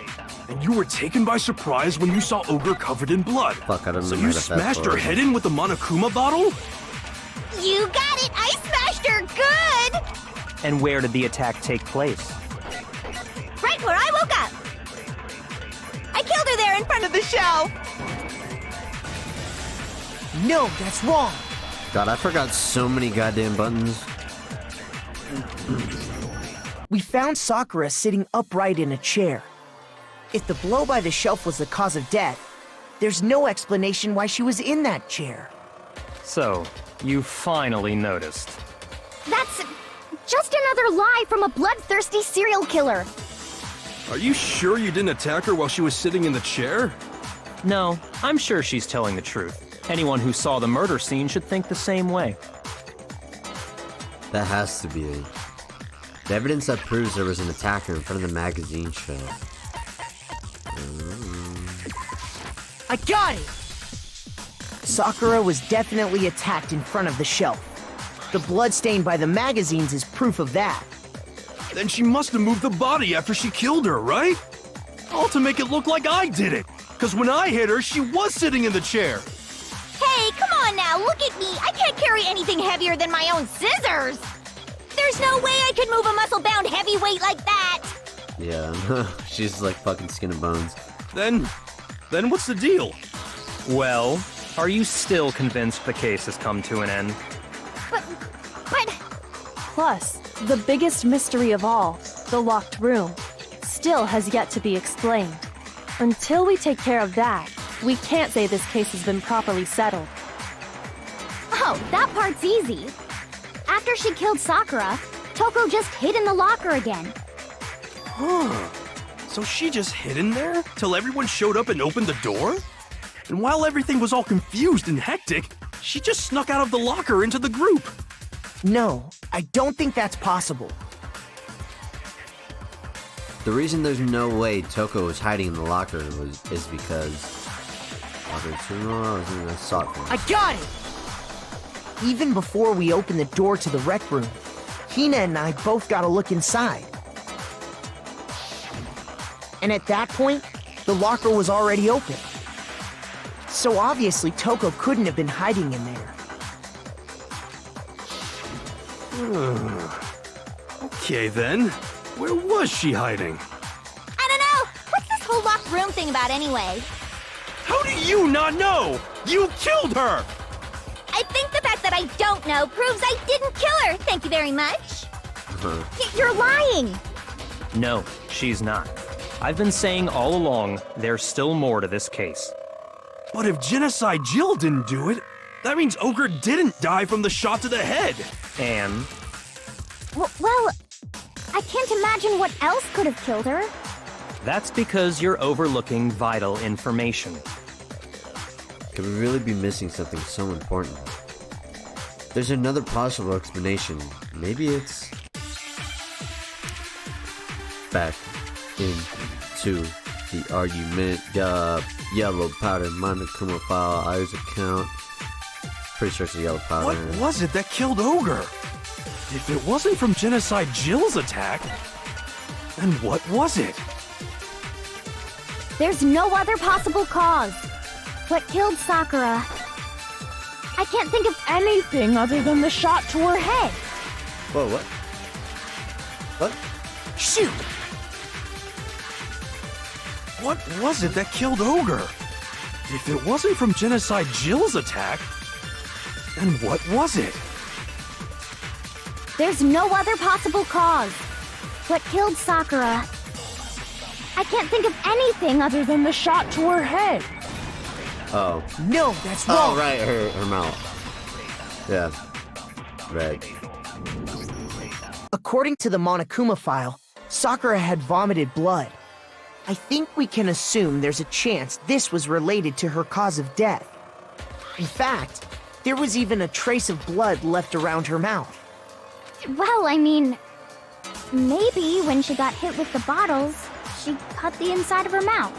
And you were taken by surprise when you saw Ogre covered in blood. Fuck, I don't So know you how to fast smashed her forward. head in with the Monokuma bottle? You got it! I smashed her good! And where did the attack take place? Right where I woke up. I killed her there in front of the shelf. No, that's wrong. God, I forgot so many goddamn buttons. We found Sakura sitting upright in a chair. If the blow by the shelf was the cause of death, there's no explanation why she was in that chair. So, you finally noticed. That's just another lie from a bloodthirsty serial killer. Are you sure you didn't attack her while she was sitting in the chair? No, I'm sure she's telling the truth. Anyone who saw the murder scene should think the same way. That has to be it. The evidence that proves there was an attacker in front of the magazine shelf. I got it! Sakura was definitely attacked in front of the shelf. The blood stain by the magazines is proof of that. Then she must have moved the body after she killed her, right? All to make it look like I did it. Because when I hit her, she was sitting in the chair. Hey, come on now, look at me. I can't carry anything heavier than my own scissors. There's no way I could move a muscle-bound heavyweight like that. Yeah, she's like fucking skin and bones. Then what's the deal? Well, are you still convinced the case has come to an end? But... Plus, the biggest mystery of all, the locked room, still has yet to be explained. Until we take care of that, we can't say this case has been properly settled. Oh, that part's easy. After she killed Sakura, Toko just hid in the locker again. Huh. So she just hid in there till everyone showed up and opened the door? And while everything was all confused and hectic, she just snuck out of the locker into the group. No, I don't think that's possible. The reason there's no way Toko was hiding in the locker is because I got it! Even before we opened the door to the rec room, Hina and I both got a look inside. And at that point, the locker was already open. So obviously Toko couldn't have been hiding in there. Okay then, where was she hiding? I don't know. What's this whole locked room thing about anyway? How do you not know? You killed her! I think the fact that I don't know proves I didn't kill her. Thank you very much. You're lying. No, she's not. I've been saying all along, there's still more to this case. But if Genocide Jill didn't do it, that means Ogre didn't die from the shot to the head. And Well, I can't imagine what else could have killed her. that's because you're overlooking vital information. Could we really be missing something so important? There's another possible explanation. Maybe it's back into the argument. Yellow powder, Monokuma file, Eyes account. Pretty sure it's the yellow powder. What was it that killed Ogre? If it wasn't from Genocide Jill's attack, then what was it? There's no other possible cause. What killed Sakura? I can't think of anything other than the shot to her head. Whoa, what? What? Shoot! What was it that killed Ogre? If it wasn't from Genocide Jill's attack, then what was it? There's no other possible cause. What killed Sakura? I can't think of anything other than the shot to her head. Oh. No, that's wrong! Oh, right, her mouth. Yeah. Red. According to the Monokuma file, Sakura had vomited blood. I think we can assume there's a chance this was related to her cause of death. In fact, there was even a trace of blood left around her mouth. Well, I mean, maybe when she got hit with the bottles, she cut the inside of her mouth.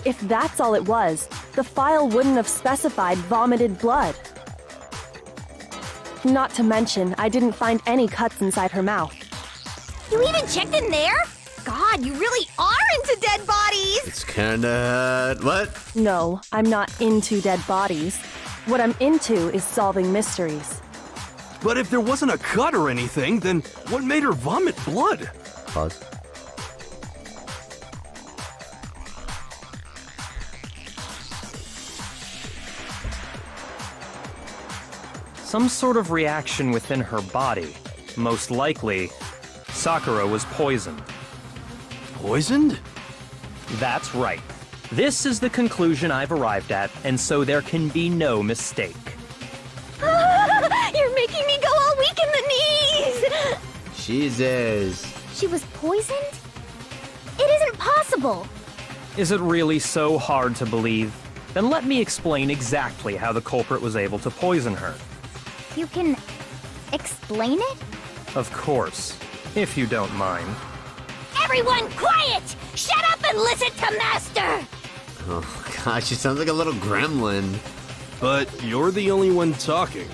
If that's all it was, the file wouldn't have specified vomited blood. Not to mention, I didn't find any cuts inside her mouth. You even checked in there? God, you really are into dead bodies! It's kinda... What? No, I'm not into dead bodies. What I'm into is solving mysteries. But if there wasn't a cut or anything, then what made her vomit blood? Pause. Some sort of reaction within her body. Most likely, Sakura was poisoned. Poisoned? That's right. This is the conclusion I've arrived at, and so there can be no mistake. You're making me go all weak in the knees! Jesus. She was poisoned? It isn't possible! Is it really so hard to believe? Then let me explain exactly how the culprit was able to poison her. You can explain it? Of course, if you don't mind. Everyone quiet! Shut up and listen to Master! Oh gosh, she sounds like a little gremlin. But you're the only one talking.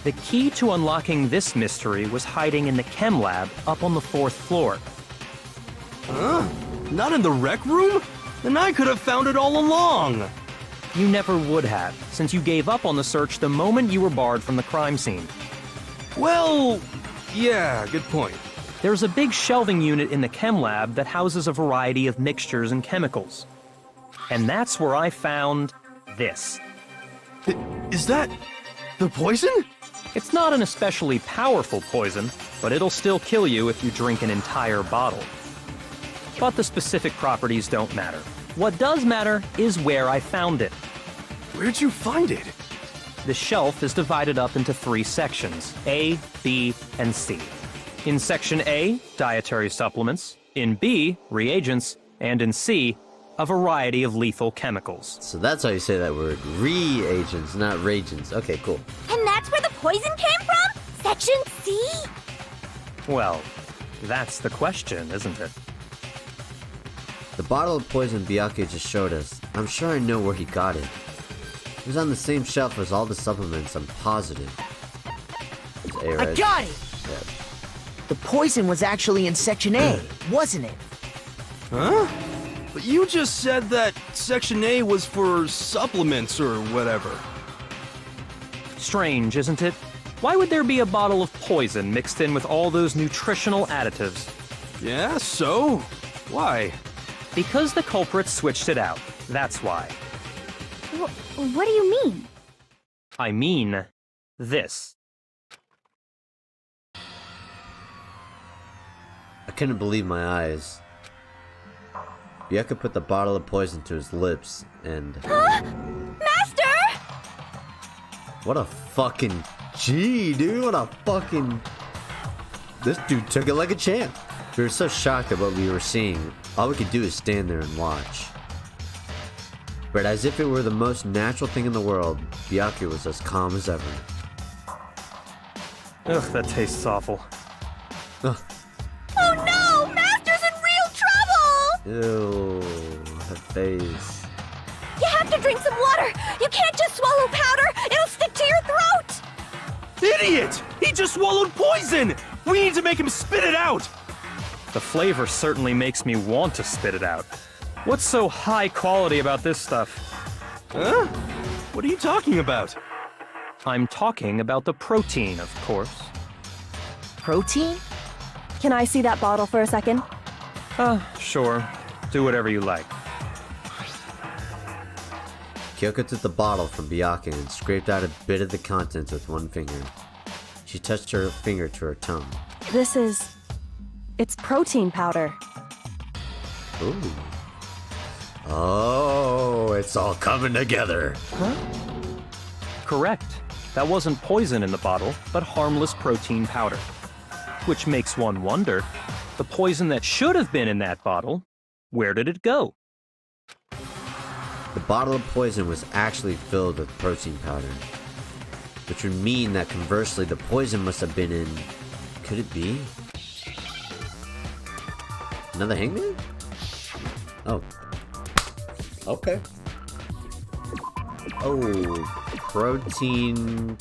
The key to unlocking this mystery was hiding in the chem lab up on the 4th floor. Huh? Not in the rec room? Then I could have found it all along. You never would have, since you gave up on the search the moment you were barred from the crime scene. Well, yeah, good point. There's a big shelving unit in the chem lab that houses a variety of mixtures and chemicals. And that's where I found this. Is that the poison? It's not an especially powerful poison, but it'll still kill you if you drink an entire bottle. But the specific properties don't matter. What does matter is where I found it. Where'd you find it? The shelf is divided up into 3 sections, A, B, and C. In Section A, dietary supplements. In B, reagents. And in C, a variety of lethal chemicals. So that's how you say that word. Reagents, not reagents. Okay, cool. And that's where the poison came from? Section C? Well, that's the question, isn't it? The bottle of poison Byakuya just showed us, I'm sure I know where he got it. It was on the same shelf as all the supplements, I'm positive. It's A, right? I got it! Yeah. The poison was actually in Section A, wasn't it? Huh? But you just said that Section A was for supplements or whatever. Strange, isn't it? Why would there be a bottle of poison mixed in with all those nutritional additives? Yeah, so? Why? Because the culprit switched it out. That's why. What do you mean? I mean, this. I couldn't believe my eyes. Byakuya put the bottle of poison to his lips, and... Huh? Master! What a fucking G, dude. What a fucking... This dude took it like a champ. We were so shocked at what we were seeing, all we could do is stand there and watch. But as if it were the most natural thing in the world, Byakuya was as calm as ever. Ugh, that tastes awful. Ugh. Oh no! Master's in real trouble! Ew, her face. You have to drink some water! You can't just swallow powder! It'll stick to your throat! Idiot! He just swallowed poison! We need to make him spit it out! The flavor certainly makes me want to spit it out. What's so high quality about this stuff? Huh? What are you talking about? I'm talking about the protein, of course. Protein? Can I see that bottle for a second? Sure. Do whatever you like. Kyoko took the bottle from Byakuya and scraped out a bit of the contents with one finger. She touched her finger to her tongue. It's protein powder. Ooh. Oh, it's all coming together. Correct. That wasn't poison in the bottle, but harmless protein powder. Which makes one wonder, the poison that should have been in that bottle, where did it go? The bottle of poison was actually filled with protein powder. Which would mean that conversely, the poison must have been in... Could it be? Another hangman? Oh. Okay. Oh, protein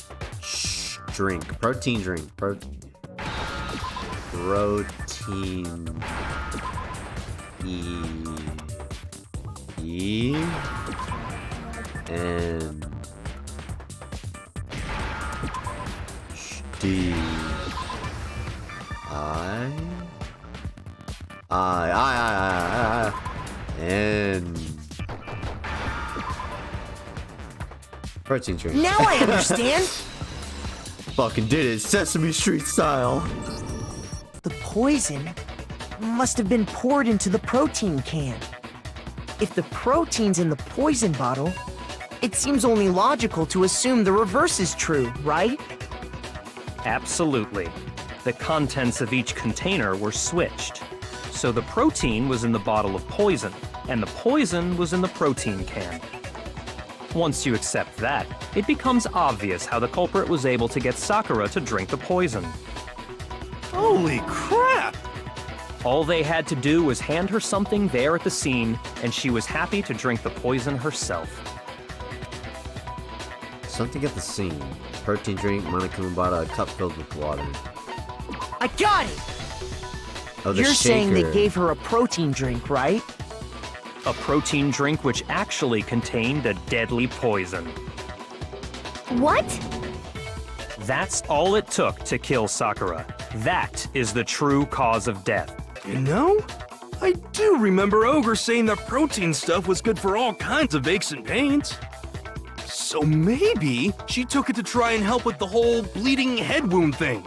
drink. Protein drink. Protein E and D I and protein drink. Now I understand! Fucking did it, Sesame Street style. The poison must have been poured into the protein can. If the protein's in the poison bottle, it seems only logical to assume the reverse is true, right? Absolutely. The contents of each container were switched. So the protein was in the bottle of poison, and the poison was in the protein can. Once you accept that, it becomes obvious how the culprit was able to get Sakura to drink the poison. Holy crap! All they had to do was hand her something there at the scene, and she was happy to drink the poison herself. Something at the scene. Protein drink, Monokuma bottle, a cup filled with water. I got it! Oh, the You're saying they shaker. gave her a protein drink, right? A protein drink which actually contained a deadly poison. What? That's all it took to kill Sakura. That is the true cause of death. You know, I do remember Ogre saying that protein stuff was good for all kinds of aches and pains. So maybe she took it to try and help with the whole bleeding head wound thing.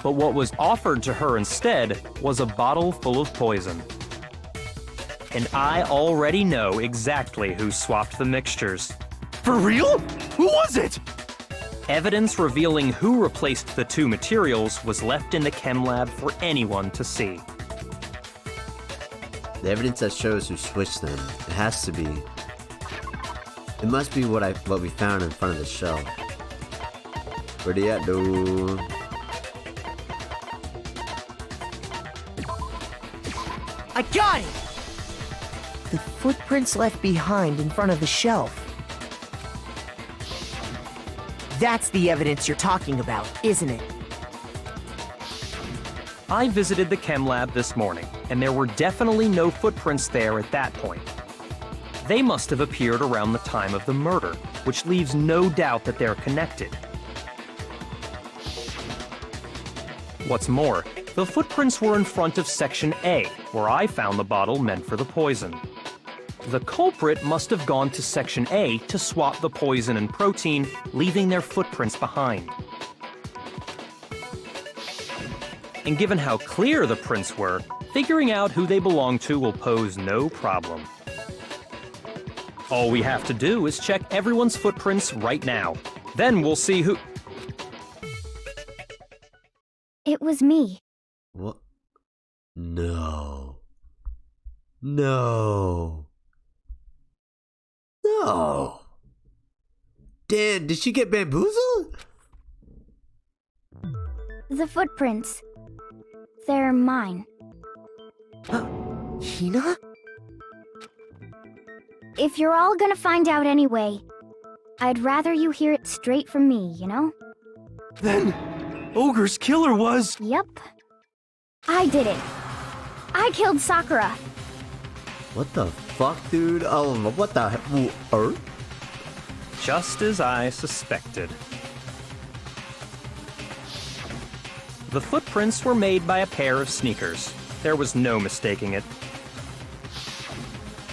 But what was offered to her instead was a bottle full of poison. And I already know exactly who swapped the mixtures. For real? Who was it? Evidence revealing who replaced the two materials was left in the chem lab for anyone to see. The evidence that shows who switched them. It has to be. It must be what we found in front of the shelf. Where'd he at, dude? I got it! The footprints left behind in front of the shelf. That's the evidence you're talking about, isn't it? I visited the chem lab this morning, and there were definitely no footprints there at that point. They must have appeared around the time of the murder, which leaves no doubt that they're connected. What's more, the footprints were in front of Section A, where I found the bottle meant for the poison. The culprit must have gone to Section A to swap the poison and protein, leaving their footprints behind. And given how clear the prints were, figuring out who they belong to will pose no problem. All we have to do is check everyone's footprints right now. Then we'll see who... It was me. What? No. No. No. Dan, did she get bamboozled? The footprints. They're mine. Hina? If you're all gonna find out anyway, I'd rather you hear it straight from me, you know? Then, Ogre's killer was... Yep. I did it. I killed Sakura. What the fuck, dude? Oh, what the Earth? Just as I suspected. The footprints were made by a pair of sneakers. There was no mistaking it.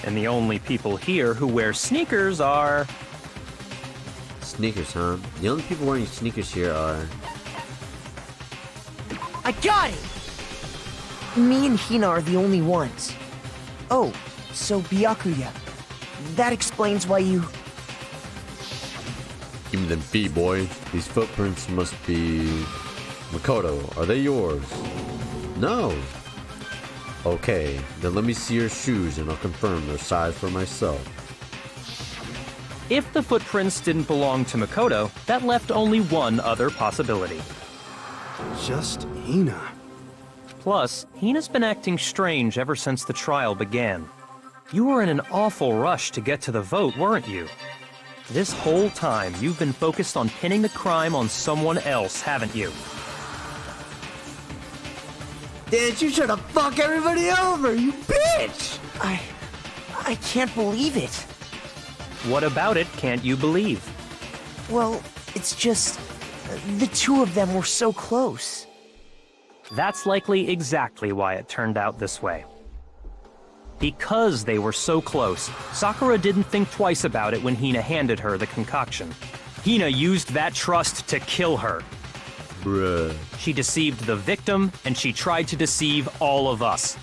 And the only people here who wear sneakers are... Sneakers, huh? The only people wearing sneakers here are... I got it! Me and Hina are the only ones. Oh, so Byakuya. That explains why you... Give me them feet, boy. These footprints must be... Makoto, are they yours? No. Okay, then let me see your shoes and I'll confirm their size for myself. If the footprints didn't belong to Makoto, that left only one other possibility. Just Hina. Plus, Hina's been acting strange ever since the trial began. You were in an awful rush to get to the vote, weren't you? This whole time, you've been focused on pinning the crime on someone else, haven't you? Dan, you should have fucked everybody over, you bitch! I can't believe it. What about it can't you believe? Well, it's just... the two of them were so close. That's likely exactly why it turned out this way. Because they were so close, Sakura didn't think twice about it when Hina handed her the concoction. Hina used that trust to kill her. Bruh. She deceived the victim, and she tried to deceive all of us.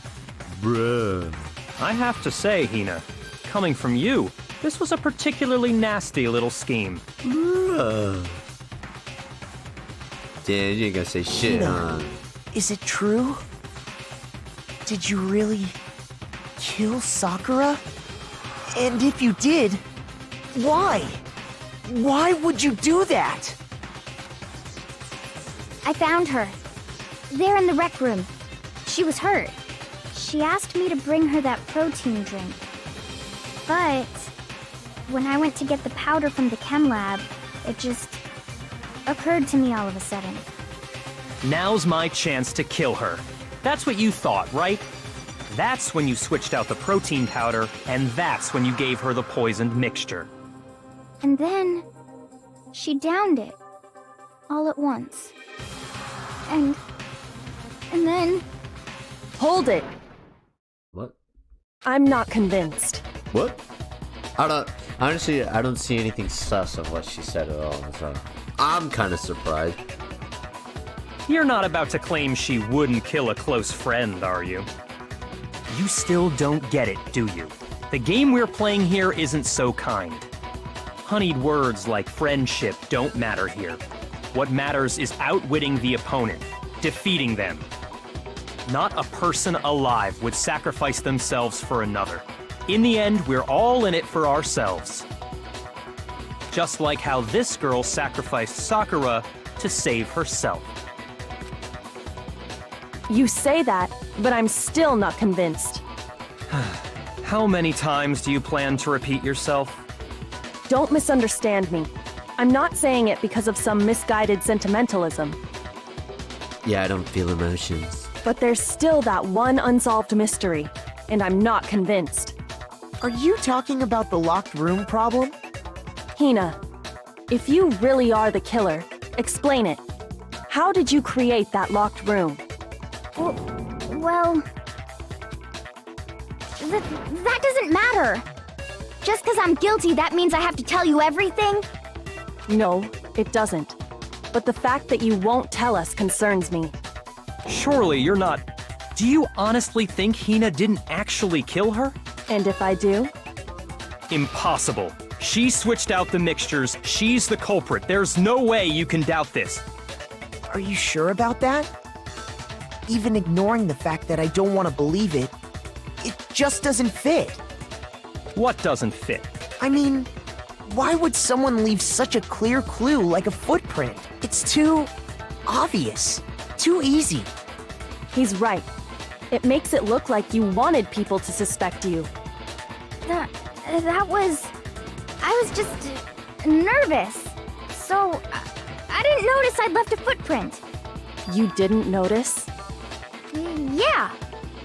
Bruh. I have to say, Hina, coming from you, this was a particularly nasty little scheme. Bruh. Dan, you ain't gonna say shit, huh? Is it true? Did you really kill Sakura? And if you did, why? Why would you do that? I found her. There in the rec room. She was hurt. She asked me to bring her that protein drink. But when I went to get the powder from the chem lab, it just occurred to me all of a sudden. Now's my chance to kill her. That's what you thought, right? That's when you switched out the protein powder, and that's when you gave her the poisoned mixture. And then she downed it all at once. And then... Hold it! What? I'm not convinced. What? Honestly, I don't see anything sus of what she said at all, so I'm kind of surprised. You're not about to claim she wouldn't kill a close friend, are you? You still don't get it, do you? The game we're playing here isn't so kind. Honeyed words like friendship don't matter here. What matters is outwitting the opponent, defeating them. Not a person alive would sacrifice themselves for another. In the end, we're all in it for ourselves. Just like how this girl sacrificed Sakura to save herself. You say that, but I'm still not convinced. How many times do you plan to repeat yourself? Don't misunderstand me. I'm not saying it because of some misguided sentimentalism. Yeah, I don't feel emotions. But there's still that one unsolved mystery, and I'm not convinced. Are you talking about the locked room problem? Hina, if you really are the killer, explain it. How did you create that locked room? Well... that doesn't matter. Just because I'm guilty, that means I have to tell you everything? No, it doesn't. But the fact that you won't tell us concerns me. Surely you're not... Do you honestly think Hina didn't actually kill her? And if I do? Impossible. She switched out the mixtures. She's the culprit. There's no way you can doubt this. Are you sure about that? Even ignoring the fact that I don't want to believe it, it just doesn't fit. What doesn't fit? I mean, why would someone leave such a clear clue like a footprint? It's too obvious, too easy. He's right. It makes it look like you wanted people to suspect you. That was... I was just nervous. So, I didn't notice I'd left a footprint. You didn't notice? Yeah,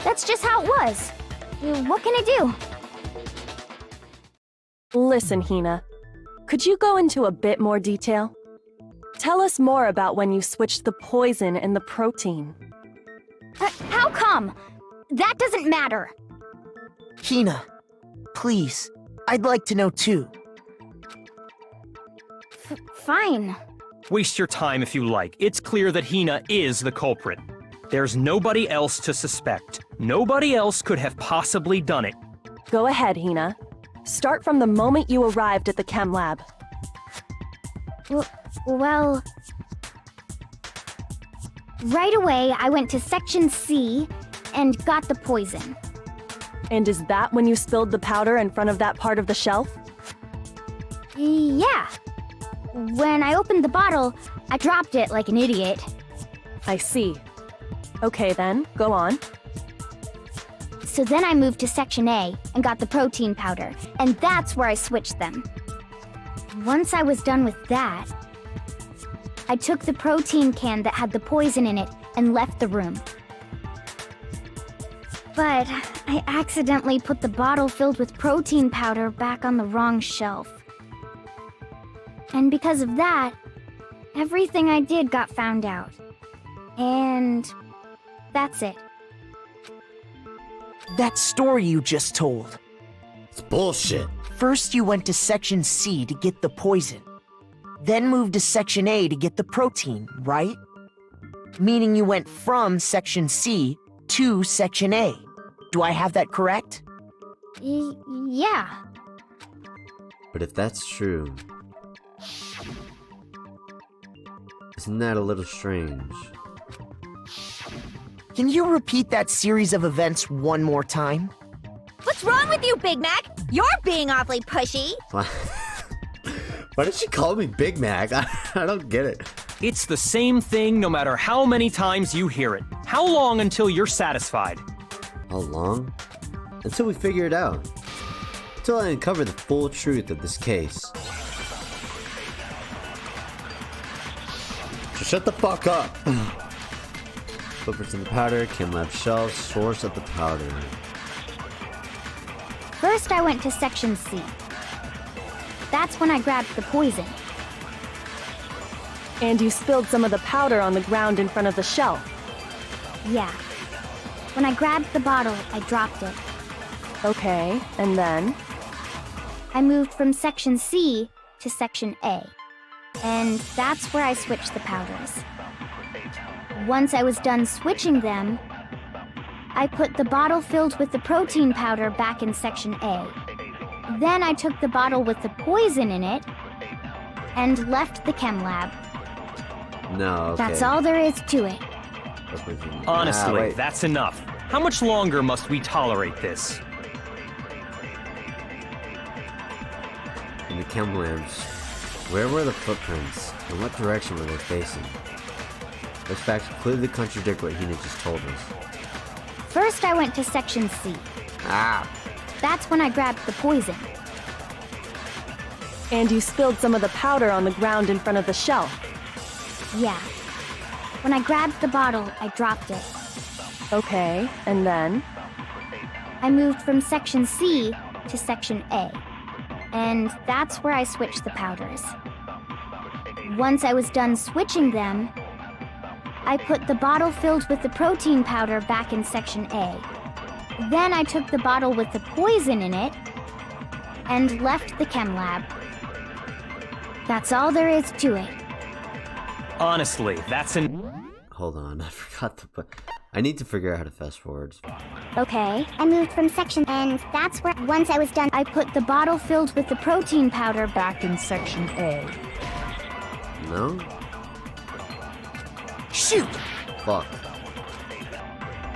that's just how it was. What can I do? Listen, Hina. Could you go into a bit more detail? Tell us more about when you switched the poison and the protein. How come? That doesn't matter. Hina, please, I'd like to know too. Fine. Waste your time if you like. It's clear that Hina is the culprit. There's nobody else to suspect. Nobody else could have possibly done it. Go ahead, Hina. Start from the moment you arrived at the chem lab. Well... Right away, I went to Section C and got the poison. And is that when you spilled the powder in front of that part of the shelf? Yeah. When I opened the bottle, I dropped it like an idiot. I see. Okay then, go on. So then I moved to Section A and got the protein powder, and that's where I switched them. Once I was done with that, I took the protein can that had the poison in it and left the room. But I accidentally put the bottle filled with protein powder back on the wrong shelf. And because of that, everything I did got found out. And that's it. That story you just told. It's bullshit. First you went to Section C to get the poison. Then moved to Section A to get the protein, right? Meaning you went from Section C to Section A. Do I have that correct? Yeah. But if that's true, isn't that a little strange? Can you repeat that series of events one more time? What's wrong with you, Big Mac? You're being awfully pushy. Why did she call me Big Mac? I don't get it. It's the same thing no matter how many times you hear it. How long until you're satisfied? How long? Until we figure it out. Until I uncover the full truth of this case. So shut the fuck up! Footprints in the powder, chem lab shelves, source of the powder. First, I went to Section C. That's when I grabbed the poison. And you spilled some of the powder on the ground in front of the shelf. Yeah. When I grabbed the bottle, I dropped it. Okay, and then? I moved from Section C to Section A. And that's where I switched the powders. Once I was done switching them, I put the bottle filled with the protein powder back in Section A. Then I took the bottle with the poison in it and left the chem lab. No, okay. That's all there is to it. Honestly, wait. that's enough. How much longer must we tolerate this? In the chem labs, where were the footprints? In what direction were they facing? Those facts clearly contradict what Hina just told us. First, I went to Section C. Ah! That's when I grabbed the poison. And you spilled some of the powder on the ground in front of the shelf. Yeah. When I grabbed the bottle, I dropped it. Okay, and then? I moved from Section C to Section A. And that's where I switched the powders. Once I was done switching them, I put the bottle filled with the protein powder back in Section A. Then I took the bottle with the poison in it and left the chem lab. That's all there is to it. Honestly, that's Hold on, I forgot to put... I need to figure out how to fast forward. Okay, I moved from Section, and that's where, once I was done, I put the bottle filled with the protein powder Back in Section A. No? Shoot! Fuck.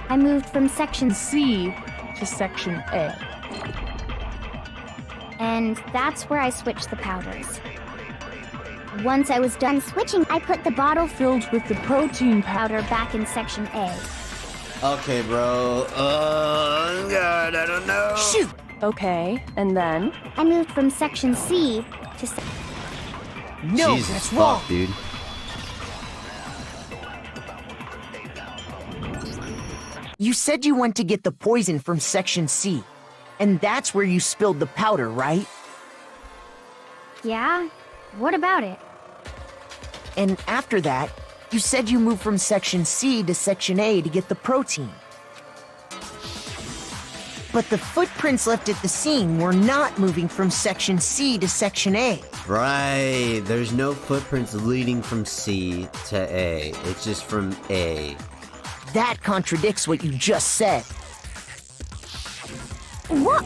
I moved from Section C to Section A. and that's where I switched the powders. Once I was done switching, I put the bottle Filled with the protein powder. powder back in Section A. Okay, bro. Oh, God, I don't know. Shoot! Okay, and then? I moved from Section C to No, Jesus that's fuck, wrong. dude. You said you went to get the poison from Section C, and that's where you spilled the powder, right? Yeah? What about it? And after that, you said you moved from Section C to Section A to get the protein. But the footprints left at the scene were not moving from Section C to Section A. Right. There's no footprints leading from C to A. It's just from A. That contradicts what you just said. What?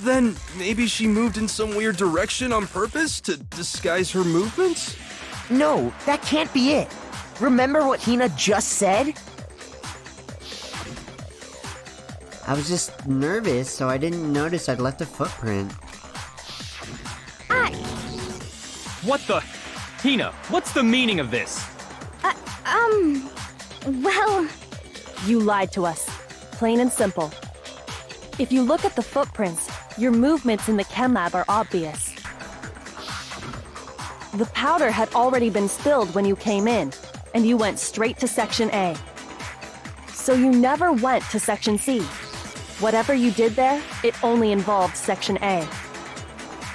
Then maybe she moved in some weird direction on purpose to disguise her movements? No, that can't be it. Remember what Hina just said? I was just nervous, so I didn't notice I'd left a footprint. What the? Hina, what's the meaning of this? Well, You lied to us. Plain and simple. If you look at the footprints, your movements in the chem lab are obvious. The powder had already been spilled when you came in, and you went straight to Section A. So you never went to Section C. Whatever you did there, it only involved Section A.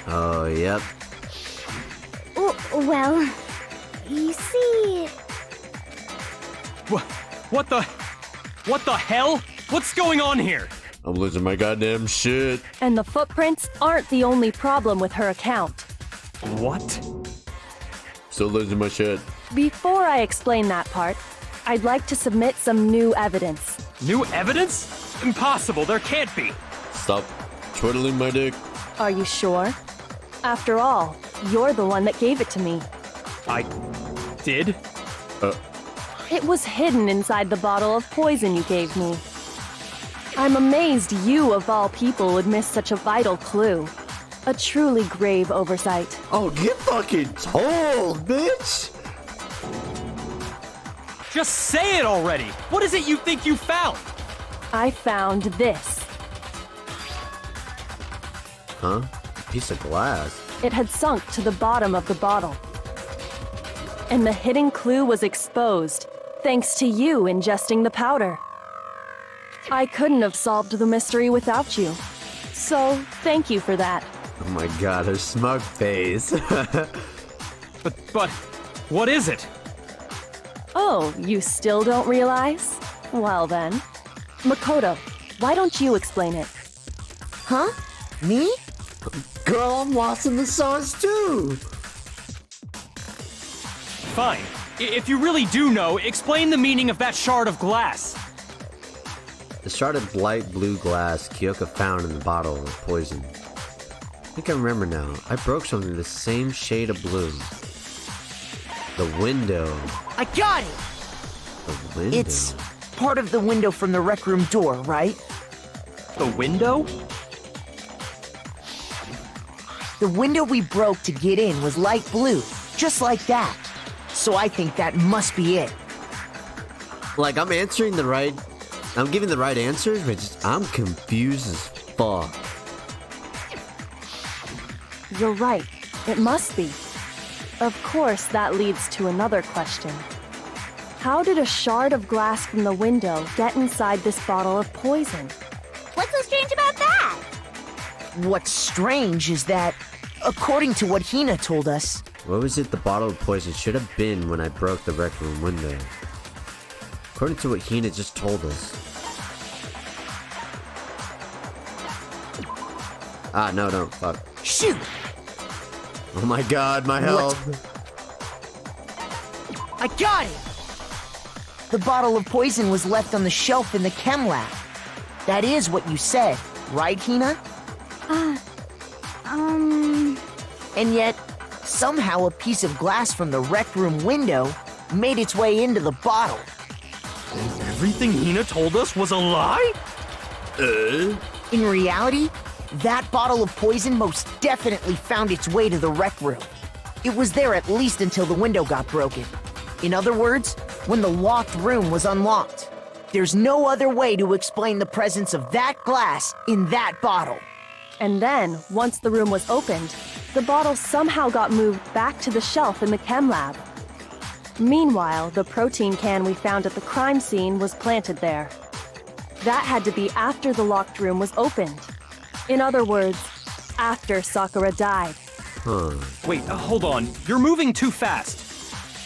Oh, yep. well, you see... What the hell? What's going on here? I'm losing my goddamn shit. And the footprints aren't the only problem with her account. What? Still losing my shit. Before I explain that part, I'd like to submit some new evidence. New evidence? Impossible, there can't be. Stop twiddling my dick. Are you sure? After all, you're the one that gave it to me. I did? It was hidden inside the bottle of poison you gave me. I'm amazed you, of all people, would miss such a vital clue. A truly grave oversight. Oh, get fucking told, bitch! Just say it already! What is it you think you found? I found this. Huh? A piece of glass. It had sunk to the bottom of the bottle. And the hidden clue was exposed, thanks to you ingesting the powder. I couldn't have solved the mystery without you. So, thank you for that. Oh my god, her smug face. But, what is it? Oh, you still don't realize? Well then. Makoto, why don't you explain it? Huh? Me? Girl, I'm lost in the sauce too! Fine. If you really do know, explain the meaning of that shard of glass. The shard of light blue glass Kyoka found in the bottle of poison. think I remember now. I broke something the same shade of blue. The window. I got it! The window. It's part of the window from the rec room door, right? The window? The window we broke to get in was light blue, just like that. So I think that must be it. Like, I'm giving the right answers, but I'm confused as fuck. You're right. It must be. Of course, that leads to another question. How did a shard of glass from the window get inside this bottle of poison? What's so strange about that? What's strange is that, according to what Hina told us, What was it the bottle of poison should have been when I broke the rec room window? According to what Hina just told us. No, fuck. shoot! Oh my god, my health. I got it! The bottle of poison was left on the shelf in the chem lab. That is what you said, right, Hina? And yet, somehow a piece of glass from the rec room window made its way into the bottle. Everything Hina told us was a lie? In reality, that bottle of poison most definitely found its way to the rec room. It was there at least until the window got broken. In other words, when the locked room was unlocked. There's no other way to explain the presence of that glass in that bottle. And then, once the room was opened, the bottle somehow got moved back to the shelf in the chem lab. Meanwhile, the protein can we found at the crime scene was planted there. That had to be after the locked room was opened. In other words, after Sakura died. Wait, hold on. You're moving too fast.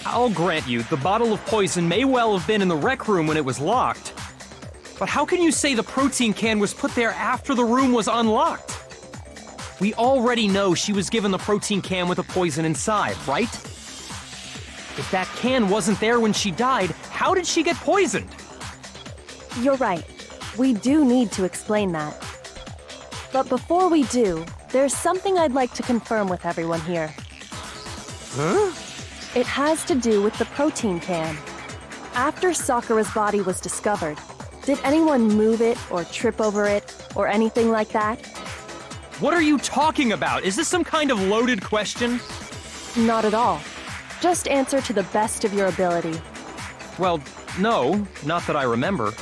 I'll grant you, the bottle of poison may well have been in the rec room when it was locked. But how can you say the protein can was put there after the room was unlocked? We already know she was given the protein can with the poison inside, right? If that can wasn't there when she died, how did she get poisoned? You're right. We do need to explain that. But before we do, there's something I'd like to confirm with everyone here. Huh? It has to do with the protein can. After Sakura's body was discovered, did anyone move it or trip over it or anything like that? What are you talking about? Is this some kind of loaded question? Not at all. Just answer to the best of your ability. Well, no, not that I remember.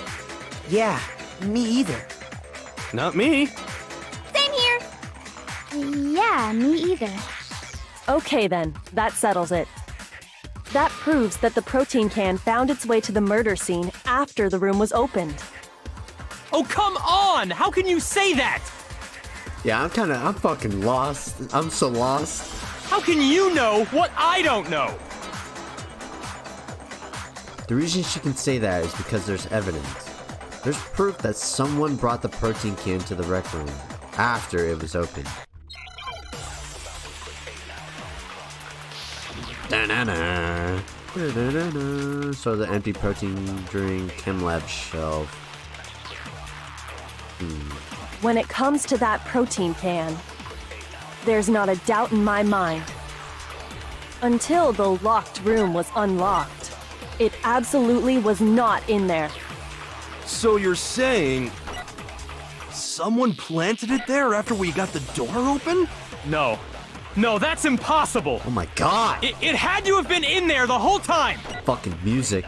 Yeah, me either. Not me. Same here. Yeah, me either. Okay then, that settles it. That proves that the protein can found its way to the murder scene after the room was opened. Oh, come on! How can you say that? Yeah, I'm fucking lost. I'm so lost. How can you know what I don't know? The reason she can say that is because there's evidence. There's proof that someone brought the protein can to the rec room after it was opened. Da-na-na. Da-da-da-da. So the empty protein drink chem lab shelf. When it comes to that protein can, there's not a doubt in my mind. Until the locked room was unlocked, it absolutely was not in there. So you're saying someone planted it there after we got the door open? No. No, that's impossible! Oh my god! It had to have been in there the whole time! Fucking music.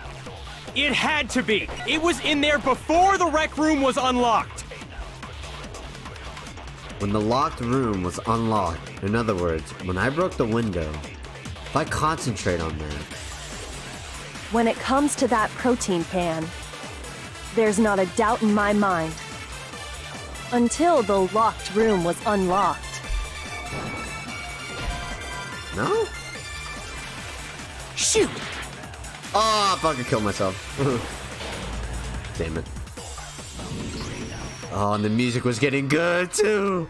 It had to be! It was in there before the rec room was unlocked! When the locked room was unlocked, in other words, when I broke the window, if I concentrate on that, When it comes to that protein can, there's not a doubt in my mind. Until the locked room was unlocked. no? Shoot! Oh, I fucking killed myself. Damn it. Oh, and the music was getting good too.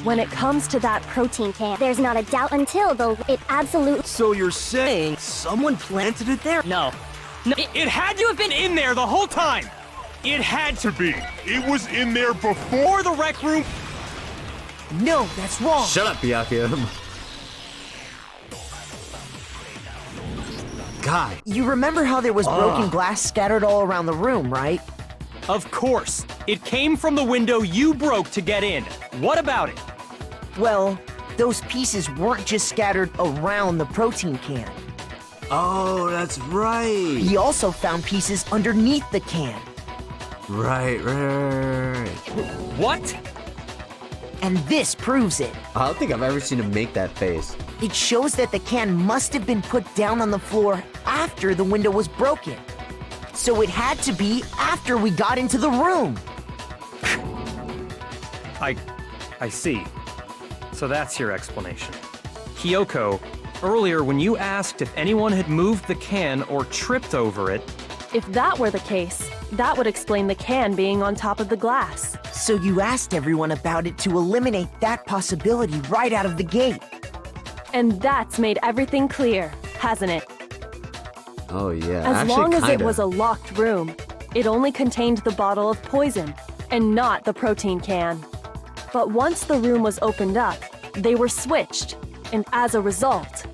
When it comes to that protein can, There's not a doubt until it absolutely. So you're saying someone planted it there? No. No, it had to have been in there the whole time! It had to be! It was in there before. Or the rec room! No, that's wrong. Shut up, Byakuya. God. You remember how there was broken glass scattered all around the room, right? Of course! It came from the window you broke to get in. What about it? Well, those pieces weren't just scattered around the protein can. Oh, that's right. He also found pieces underneath the can. Right. What? And this proves it. I don't think I've ever seen him make that face. It shows that the can must have been put down on the floor after the window was broken. So it had to be after we got into the room. I see. So that's your explanation. Kyoko, earlier when you asked if anyone had moved the can or tripped over it, If that were the case, that would explain the can being on top of the glass. So you asked everyone about it to eliminate that possibility right out of the gate. And that's made everything clear, hasn't it? Oh, yeah. As Actually, long as it kinda. was a locked room, it only contained the bottle of poison, and not the protein can. But once the room was opened up, they were switched, and as a result,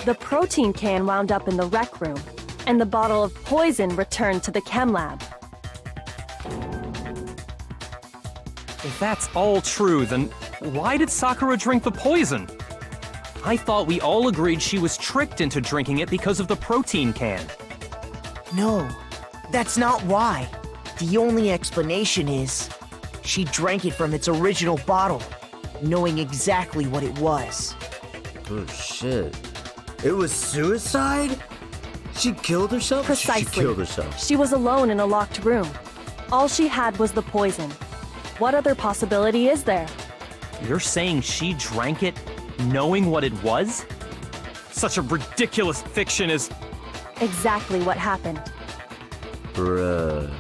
the protein can wound up in the rec room, and the bottle of poison returned to the chem lab. if that's all true, then why did Sakura drink the poison? I thought we all agreed she was tricked into drinking it because of the protein can. No, that's not why. The only explanation is she drank it from its original bottle, knowing exactly what it was. Oh, shit. It was suicide? She killed herself? Precisely. She killed herself. She was alone in a locked room. All she had was the poison. What other possibility is there? You're saying she drank it knowing what it was? Such a ridiculous fiction as... Exactly what happened. Bruh.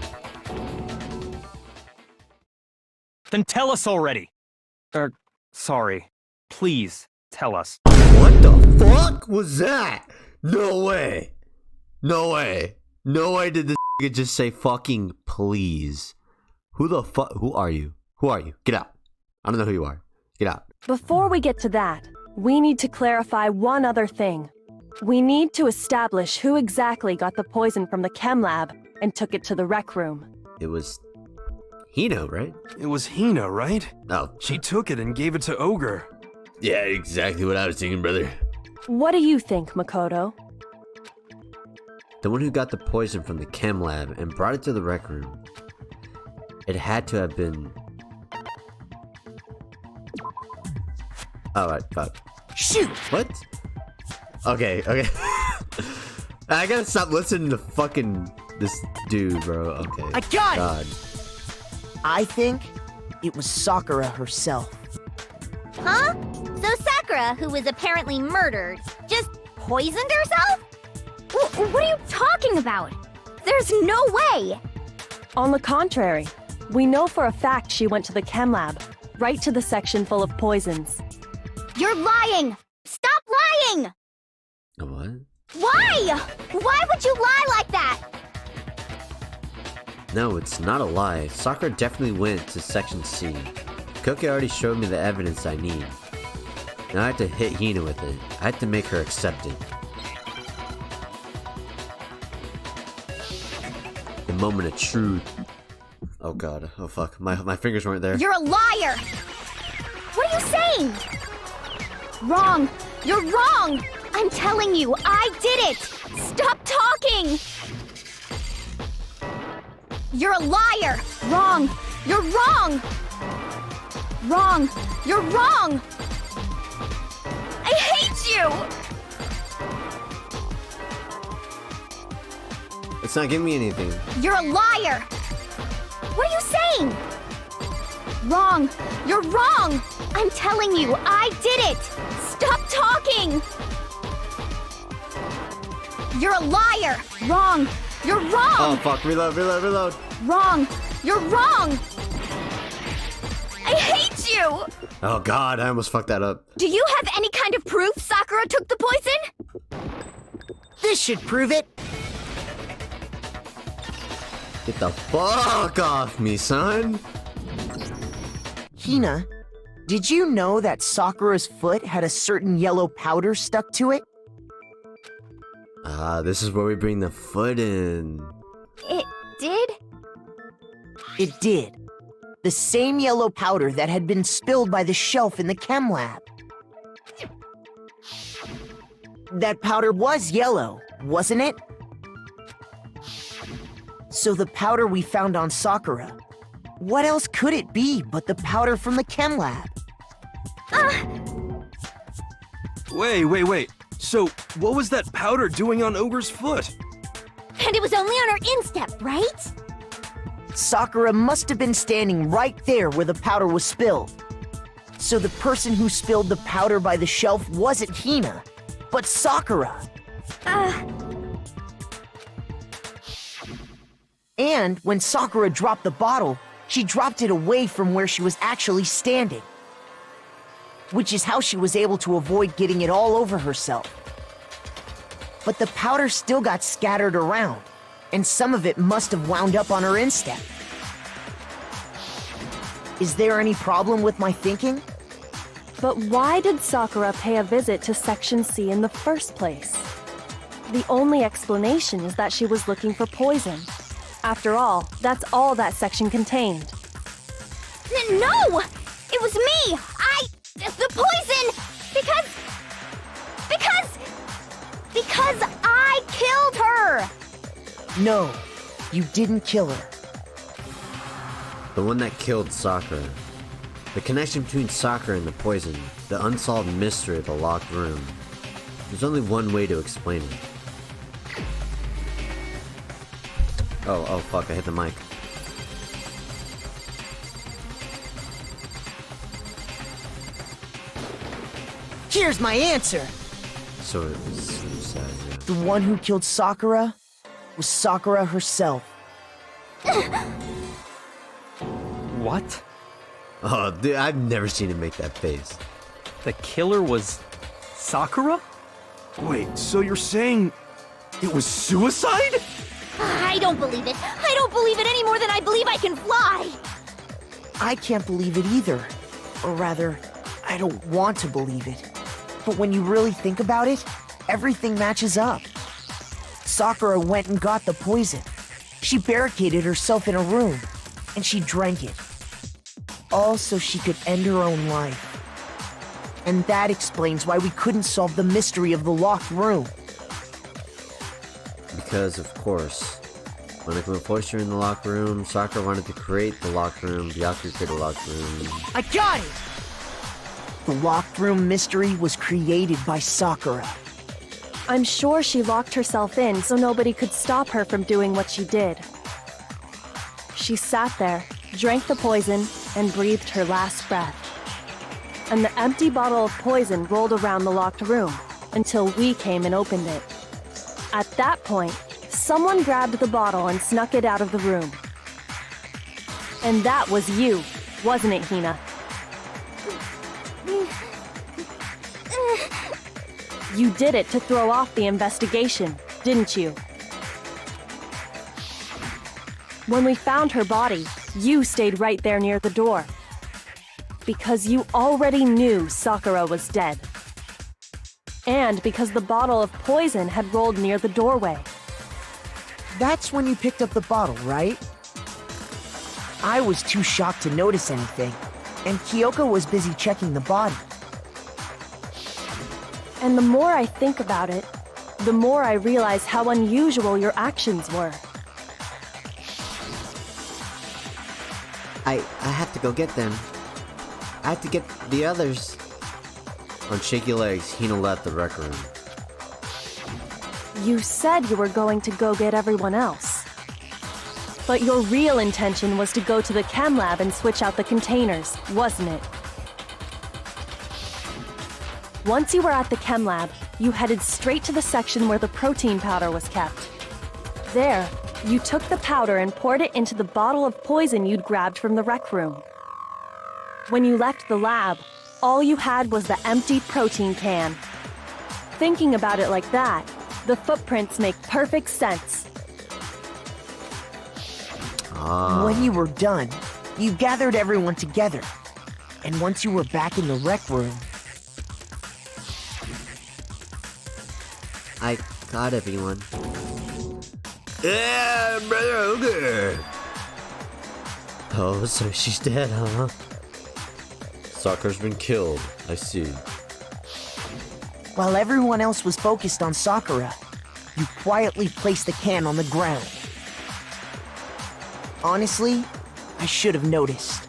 Then tell us already! Sorry. Please, tell us. What the fuck was that? No way. No way. No way did this just say fucking please. Who the fuck? Who are you? Who are you? Get out. I don't know who you are. Get out. Before we get to that, we need to clarify one other thing. We need to establish who exactly got the poison from the chem lab and took it to the rec room. It was Hino, right? It was Hina, right? Oh, She took it and gave it to Ogre. yeah, exactly what I was thinking, brother. What do you think, Makoto? The one who got the poison from the chem lab and brought it to the rec room. It had to have been... Alright, fuck. Shoot! What? Okay. I gotta stop listening to fucking this dude, bro. Okay. I got it! God. I think it was Sakura herself. Huh? So Sakura, who was apparently murdered, just poisoned herself? What are you talking about? There's no way! On the contrary, we know for a fact she went to the chem lab, right to the section full of poisons. You're lying! Stop lying! What? Why? Why would you lie like that? No, it's not a lie. Sakura definitely went to section C. Koki already showed me the evidence I need. Now I have to hit Hina with it. I have to make her accept it. The moment of truth. Oh god. Oh fuck. My fingers weren't there. You're a liar! What are you saying? Wrong! You're wrong! I'm telling you, I did it! Stop talking! You're a liar! Wrong! You're wrong! Wrong! You're wrong! I hate you! It's not giving me anything. You're a liar! What are you saying? Wrong! You're wrong! I'm telling you, I did it! Stop talking! You're a liar! Wrong! You're wrong! Oh fuck. Reload. Wrong! You're wrong! I hate you! Oh god. I almost fucked that up. Do you have any kind of proof Sakura took the poison? This should prove it. Get the fuck off me, son! Hina, did you know that Sakura's foot had a certain yellow powder stuck to it? This is where we bring the foot in. It did? It did. The same yellow powder that had been spilled by the shelf in the chem lab. That powder was yellow, wasn't it? So the powder we found on Sakura, what else could it be but the powder from the chem lab? Wait. So, what was that powder doing on Ogre's foot? And it was only on her instep, right? Sakura must have been standing right there where the powder was spilled. So the person who spilled the powder by the shelf wasn't Hina, but Sakura. And when Sakura dropped the bottle, she dropped it away from where she was actually standing. Which is how she was able to avoid getting it all over herself. But the powder still got scattered around, and some of it must have wound up on her instep. Is there any problem with my thinking? But why did Sakura pay a visit to Section C in the first place? The only explanation is that she was looking for poison. After all, that's all that section contained. No! It was me! The poison! Because I killed her! No, you didn't kill her. The one that killed Sakura. The connection between Sakura and the poison, the unsolved mystery of the locked room. There's only one way to explain it. Oh fuck, I hit the mic. Here's my answer! So it was suicide, yeah. The one who killed Sakura was Sakura herself. What? Oh, dude, I've never seen him make that face. The killer was Sakura? Wait, so you're saying it was suicide? I don't believe it. I don't believe it any more than I believe I can fly. I can't believe it either. Or rather, I don't want to believe it. But when you really think about it, everything matches up. Sakura went and got the poison. She barricaded herself in a room, and she drank it. All so she could end her own life. And that explains why we couldn't solve the mystery of the locked room. Because, of course, when they forced her in the locked room, Sakura wanted to create the locked room, Byakuya created the locked room. I got it! The locked room mystery was created by Sakura. I'm sure she locked herself in so nobody could stop her from doing what she did. She sat there, drank the poison, and breathed her last breath. And the empty bottle of poison rolled around the locked room until we came and opened it. At that point, someone grabbed the bottle and snuck it out of the room. And that was you, wasn't it, Hina? You did it to throw off the investigation, didn't you? When we found her body, you stayed right there near the door. Because you already knew Sakura was dead. And because the bottle of poison had rolled near the doorway. That's when you picked up the bottle, right? I was too shocked to notice anything, and Kyoko was busy checking the body. And the more I think about it, the more I realize how unusual your actions were. I have to go get them. I have to get the others. On shaky legs, Hina left the rec room. You said you were going to go get everyone else. But your real intention was to go to the chem lab and switch out the containers, wasn't it? Once you were at the chem lab, you headed straight to the section where the protein powder was kept. There, you took the powder and poured it into the bottle of poison you'd grabbed from the rec room. When you left the lab, all you had was the empty protein can. Thinking about it like that, the footprints make perfect sense. When you were done, you gathered everyone together. And once you were back in the rec room, I got everyone. Yeah, brother Ogre! Oh, so she's dead, huh? Sakura's been killed, I see. while everyone else was focused on Sakura, you quietly placed the can on the ground. Honestly, I should have noticed.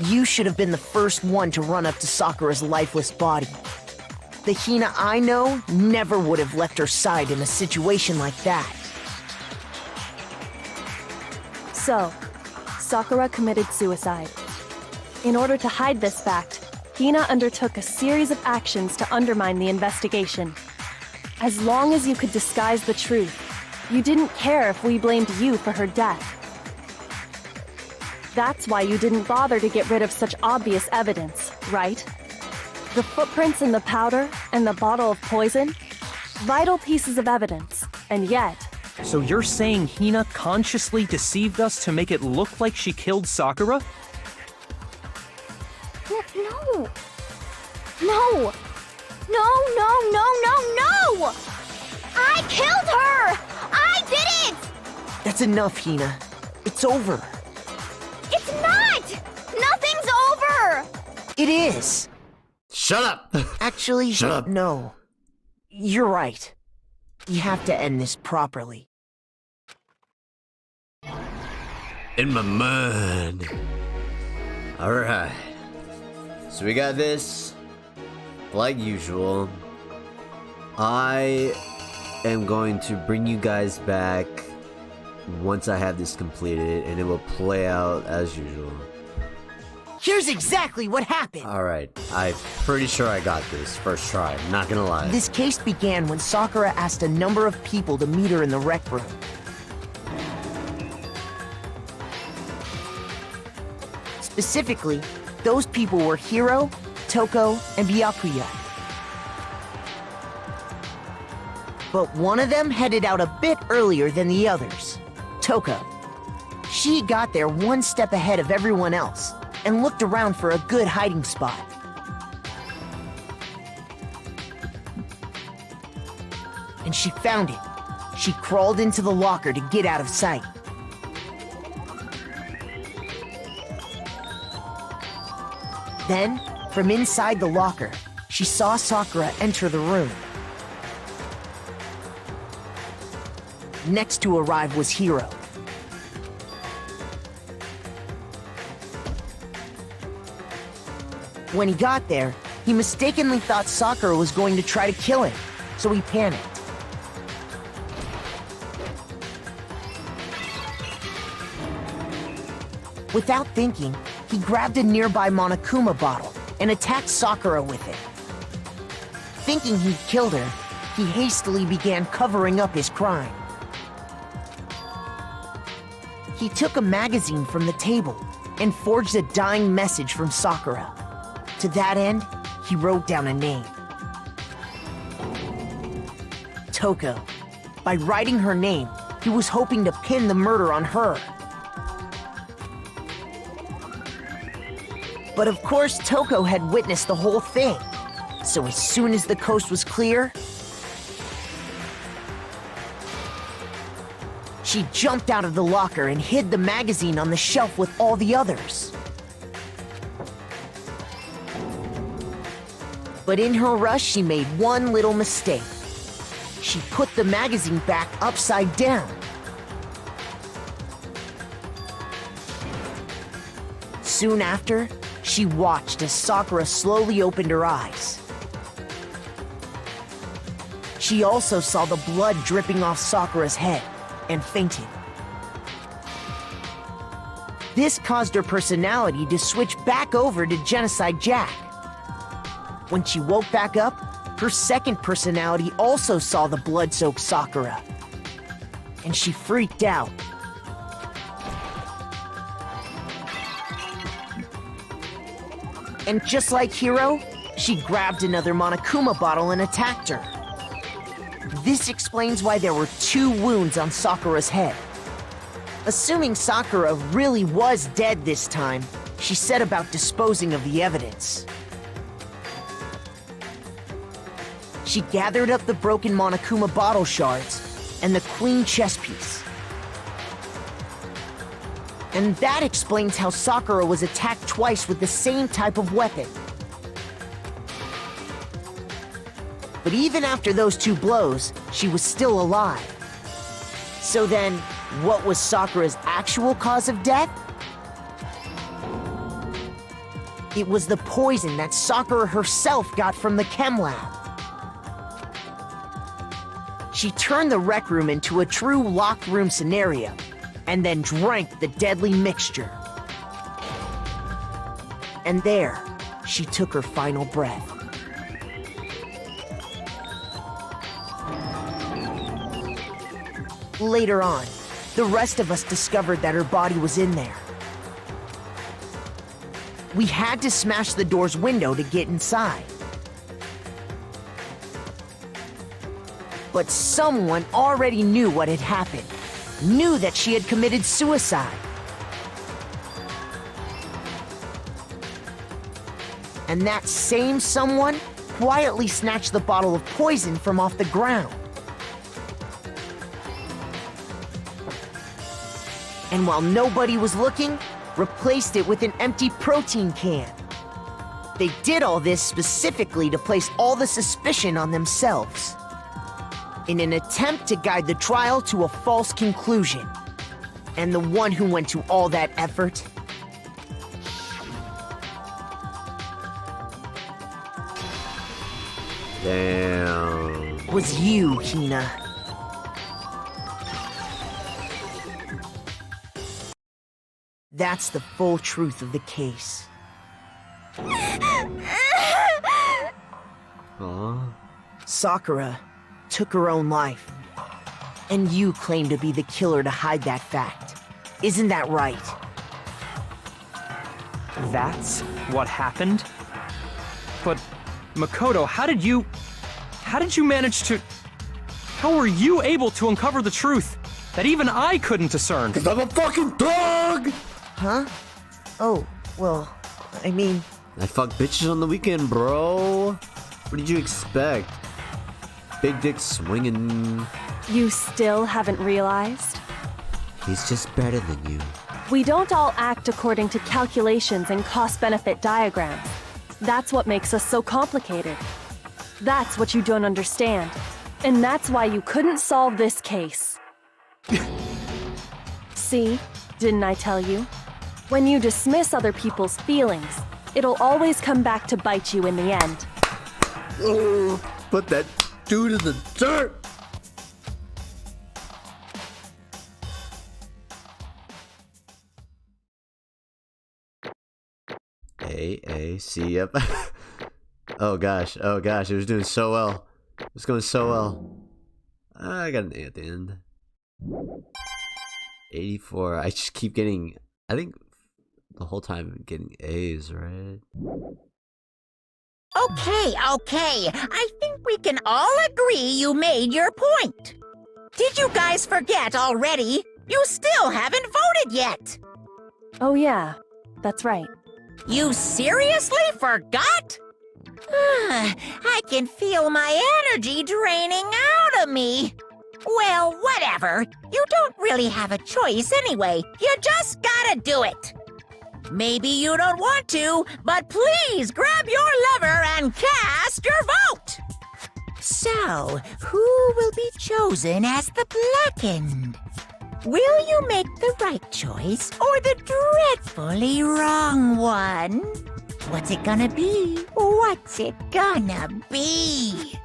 You should have been the first one to run up to Sakura's lifeless body. The Hina I know never would have left her side in a situation like that. So, Sakura committed suicide. In order to hide this fact, Hina undertook a series of actions to undermine the investigation. As long as you could disguise the truth, you didn't care if we blamed you for her death. That's why you didn't bother to get rid of such obvious evidence, right? The footprints in the powder and the bottle of poison? Vital pieces of evidence, and yet... So you're saying Hina consciously deceived us to make it look like she killed Sakura? No! No! No, no, no, no, no! I killed her! I did it! That's enough, Hina. It's over. It's not! Nothing's over! It is! Shut up! Actually, Shut up. no. You're right. You have to end this properly. In my mind. Alright. So we got this. Like usual. I am going to bring you guys back once I have this completed, and it will play out as usual. Here's exactly what happened! Alright, I'm pretty sure I got this first try, not gonna lie. This case began when Sakura asked a number of people to meet her in the rec room. Specifically, those people were Hiro, Toko, and Byakuya. But one of them headed out a bit earlier than the others, Toko. She got there one step ahead of everyone else and looked around for a good hiding spot. And she found it. She crawled into the locker to get out of sight. Then, from inside the locker, she saw Sakura enter the room. Next to arrive was Hiro. When he got there, he mistakenly thought Sakura was going to try to kill him, so he panicked. Without thinking, he grabbed a nearby Monokuma bottle and attacked Sakura with it. Thinking he'd killed her, he hastily began covering up his crime. He took a magazine from the table and forged a dying message from Sakura. To that end, he wrote down a name. Toko. By writing her name, he was hoping to pin the murder on her. But of course, Toko had witnessed the whole thing. So as soon as the coast was clear, she jumped out of the locker and hid the magazine on the shelf with all the others. But in her rush, she made one little mistake. She put the magazine back upside down. Soon after, she watched as Sakura slowly opened her eyes. She also saw the blood dripping off Sakura's head and fainted. This caused her personality to switch back over to Genocide Jack. When she woke back up, her second personality also saw the blood-soaked Sakura, and she freaked out. And just like Hiro, she grabbed another Monokuma bottle and attacked her. This explains why there were 2 wounds on Sakura's head. Assuming Sakura really was dead this time, she set about disposing of the evidence. She gathered up the broken Monokuma bottle shards and the queen chess piece. And that explains how Sakura was attacked twice with the same type of weapon. But even after those 2 blows, she was still alive. So then, what was Sakura's actual cause of death? It was the poison that Sakura herself got from the chem lab. She turned the rec room into a true locked room scenario, and then drank the deadly mixture. And there, she took her final breath. Later on, the rest of us discovered that her body was in there. We had to smash the door's window to get inside. But someone already knew what had happened, knew that she had committed suicide. And that same someone quietly snatched the bottle of poison from off the ground. And while nobody was looking, replaced it with an empty protein can. They did all this specifically to place all the suspicion on themselves, in an attempt to guide the trial to a false conclusion. And the one who went to all that effort Damn. was you, Hina. That's the full truth of the case. Aw. Sakura took her own life. And you claim to be the killer to hide that fact. Isn't that right? That's what happened? But, Makoto, how did you manage to... How were you able to uncover the truth that even I couldn't discern? 'Cause I'm a fucking dog! Huh? Oh, well, I mean... I fuck bitches on the weekend, bro. What did you expect? Big dick swinging. You still haven't realized? He's just better than you. We don't all act according to calculations and cost-benefit diagrams. That's what makes us so complicated. That's what you don't understand. And that's why you couldn't solve this case. See? Didn't I tell you? When you dismiss other people's feelings, it'll always come back to bite you in the end. Oh, put that dude in the dirt! A-A-C, yep. Oh gosh, it was doing so well. It was going so well. I got an A at the end. 84, I just keep getting, I think the whole time I'm getting A's, right? Okay. I think we can all agree you made your point. Did you guys forget already? You still haven't voted yet. Oh yeah, that's right. You seriously forgot? I can feel my energy draining out of me. Well, whatever. You don't really have a choice anyway. You just gotta do it. Maybe you don't want to, but please grab your lever and cast your vote. So, who will be chosen as the blackened? Will you make the right choice or the dreadfully wrong one? What's it gonna be? What's it gonna be?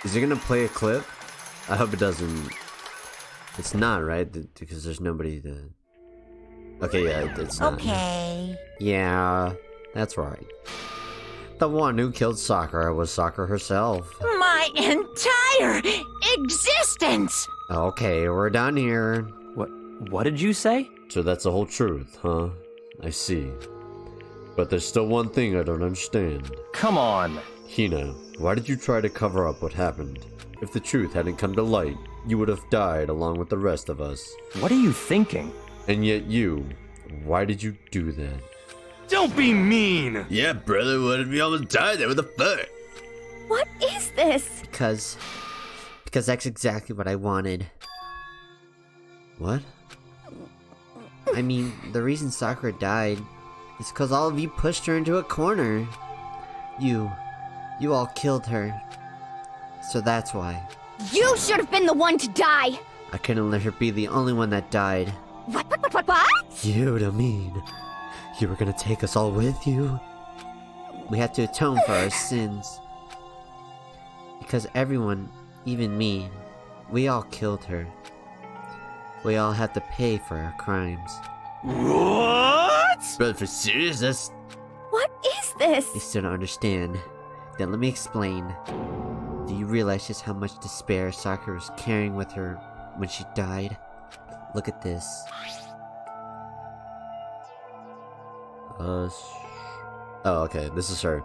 Is it gonna play a clip? I hope it doesn't. It's not, right? Because there's nobody to... Okay, yeah, it's not. Okay. Yeah, that's right. The one who killed Sakura was Sakura herself. My entire existence! Okay, we're done here. What did you say? So that's the whole truth, huh? I see. But there's still one thing I don't understand. Come on. Hina, why did you try to cover up what happened? If the truth hadn't come to light, you would have died along with the rest of us. What are you thinking? And yet you, why did you do that? Don't be mean! Yeah, brother, what did we almost die there with a foot? What is this? Because that's exactly what I wanted. What? I mean, the reason Sakura died is because all of you pushed her into a corner. You all killed her. So that's why. You should have been the one to die! I couldn't let her be the only one that died. What? You don't mean you were gonna take us all with you? We had to atone for our sins. Because everyone, even me, we all killed her. We all have to pay for our crimes. What? Brother, for serious? That's... What is this? You still don't understand. Then let me explain. Do you realize just how much despair Sakura was carrying with her when she died? Look at this. Oh, okay, this is her.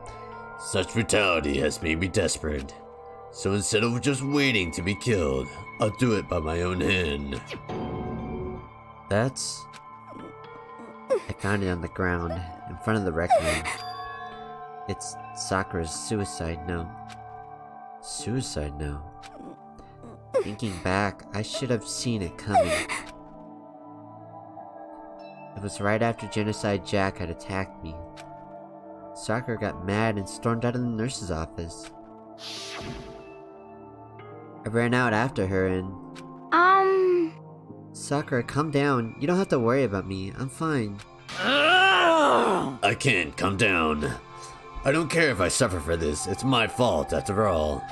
Such brutality has made me desperate. So instead of just waiting to be killed, I'll do it by my own hand. That's... I found it on the ground, in front of the rec room. It's Sakura's suicide note. Suicide note? Thinking back, I should have seen it coming. It was right after Genocide Jack had attacked me. Sakura got mad and stormed out of the nurse's office. I ran out after her and... Sakura, calm down. You don't have to worry about me. I'm fine. I can't calm down. I don't care if I suffer for this. It's my fault, after all.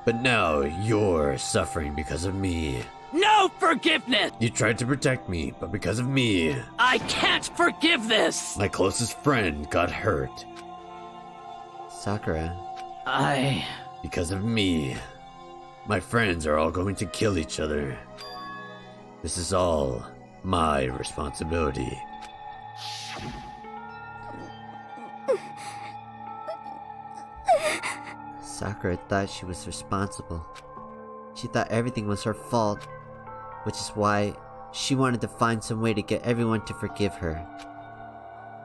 But now you're suffering because of me. No forgiveness! You tried to protect me, but because of me, I can't forgive this! my closest friend got hurt. Sakura. Because of me, my friends are all going to kill each other. This is all my responsibility. Sakura thought she was responsible. She thought everything was her fault, which is why she wanted to find some way to get everyone to forgive her.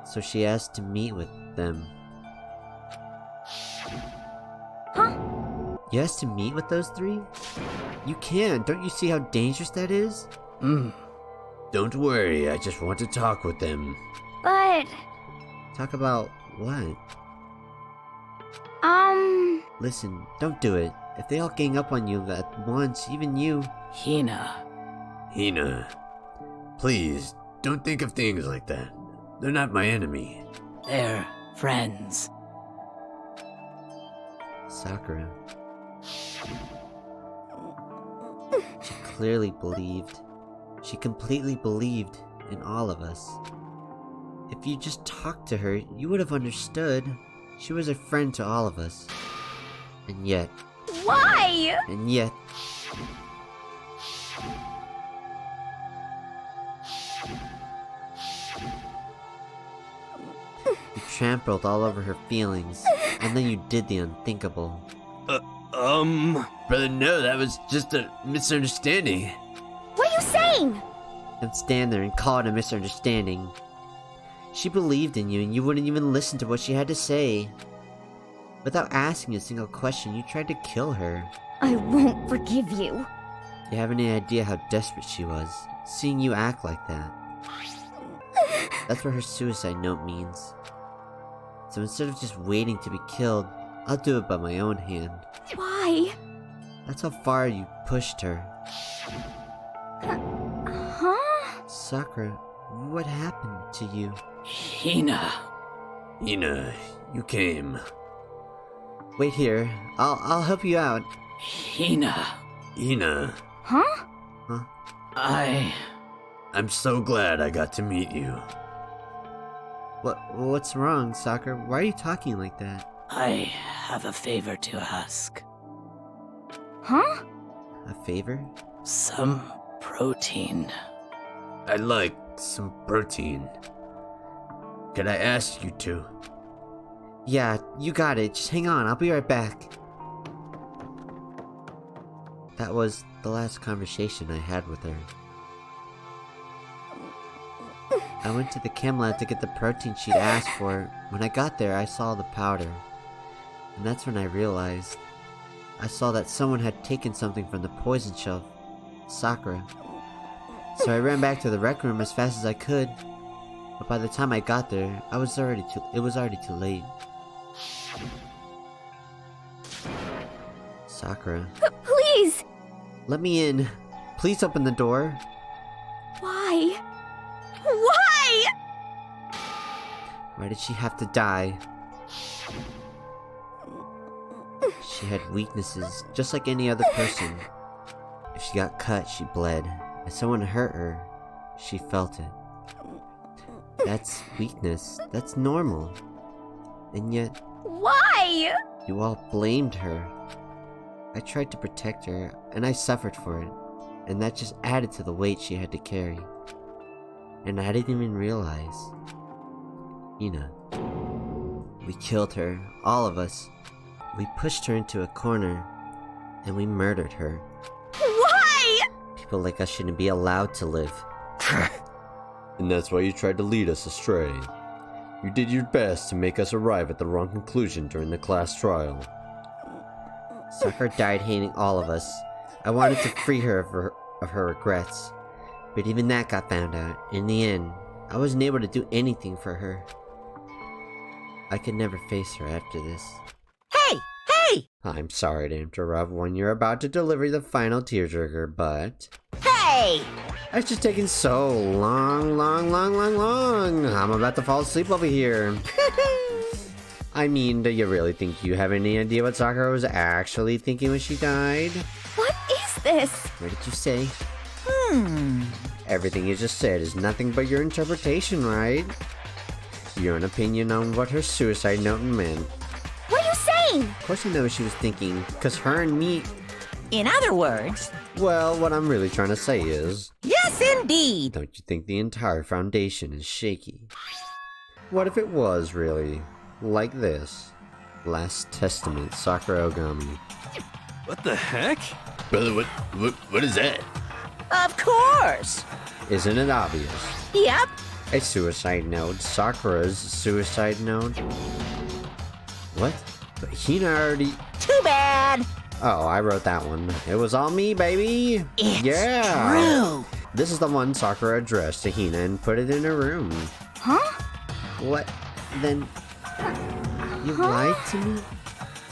So she asked to meet with them. Huh? You asked to meet with those three? You can. Don't you see how dangerous that is? Don't worry, I just want to talk with them. But... Talk about what? Listen, don't do it. If they all gang up on you at once, even you... Hina. Hina, please, don't think of things like that. They're not my enemy. They're friends. Sakura. She clearly believed. She completely believed in all of us. If you just talked to her, you would have understood. She was a friend to all of us. And yet... Why? And yet... You trampled all over her feelings, and then you did the unthinkable. Brother, no, that was just a misunderstanding. What are you saying? Don't stand there and call it a misunderstanding. She believed in you and you wouldn't even listen to what she had to say. Without asking a single question, you tried to kill her. I won't forgive you. You have any idea how desperate she was, seeing you act like that? That's what her suicide note means. So instead of just waiting to be killed, I'll do it by my own hand. Why? That's how far you pushed her. Huh? Sakura, what happened to you? Hina. Hina, you came. Wait here. I'll help you out. Hina. Hina, Huh? I'm so glad I got to meet you. What's wrong, Sakura? Why are you talking like that? I have a favor to ask. Huh? A favor? Some protein. I'd like some protein. Did I ask you to? Yeah, you got it. Just hang on, I'll be right back. That was the last conversation I had with her. I went to the chem lab to get the protein she'd asked for. When I got there, I saw the powder. And that's when I realized. I saw that someone had taken something from the poison shelf. Sakura. So I ran back to the rec room as fast as I could. But by the time I got there, it was already too late. Sakura. Please! Let me in. Please open the door. Why? Why? Why did she have to die? She had weaknesses, just like any other person. If she got cut, she bled. If someone hurt her, she felt it. That's weakness. That's normal. And yet, Why? you all blamed her. I tried to protect her, and I suffered for it. And that just added to the weight she had to carry. And I didn't even realize. Hina. We killed her, all of us. We pushed her into a corner, and we murdered her. Why? People like us shouldn't be allowed to live. And that's why you tried to lead us astray. You did your best to make us arrive at the wrong conclusion during the class trial. Sakura died hating all of us. I wanted to free her of her regrets. But even that got found out. In the end, I wasn't able to do anything for her. I could never face her after this. Hey! Hey! I'm sorry to interrupt when you're about to deliver the final tearjerker, but... Hey! It's just taking so long. I'm about to fall asleep over here. I mean, do you really think you have any idea what Sakura was actually thinking when she died? What is this? What did you say? Everything you just said is nothing but your interpretation, right? Your own opinion on what her suicide note meant. What are you saying? Of course I know what she was thinking, because her and me... In other words, Well, what I'm really trying to say is... yes indeed! Don't you think the entire foundation is shaky? What if it was really like this? Last Testament, Sakura Ogami. What the heck? Brother, what is that? Of course! Isn't it obvious? Yep. A suicide note, Sakura's suicide note. What? But Hina already... Too bad! Oh, I wrote that one. It was all me, baby! It's yeah! true! This is the one Sakura addressed to Hina and put it in her room. Huh? What? Then... You lied to me?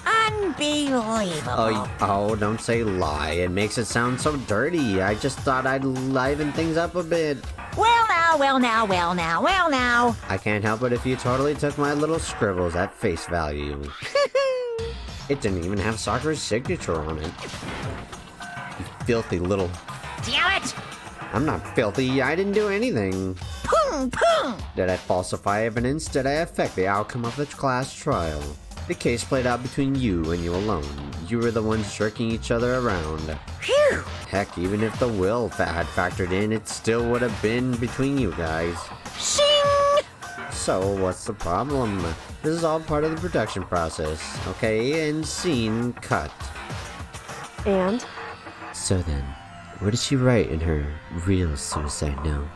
Unbelievable. Oh, don't say lie. It makes it sound so dirty. I just thought I'd liven things up a bit. Well now. I can't help it if you totally took my little scribbles at face value. It didn't even have Sakura's signature on it. You filthy little... Damn it! I'm not filthy. I didn't do anything. Pung! Did I falsify evidence? Did I affect the outcome of the class trial? The case played out between you and you alone. You were the ones jerking each other around. Phew! Heck, even if the will had factored in, it still would have been between you guys. Shing! So, what's the problem? This is all part of the production process, okay? And scene cut. And? So then, what did she write in her real suicide note?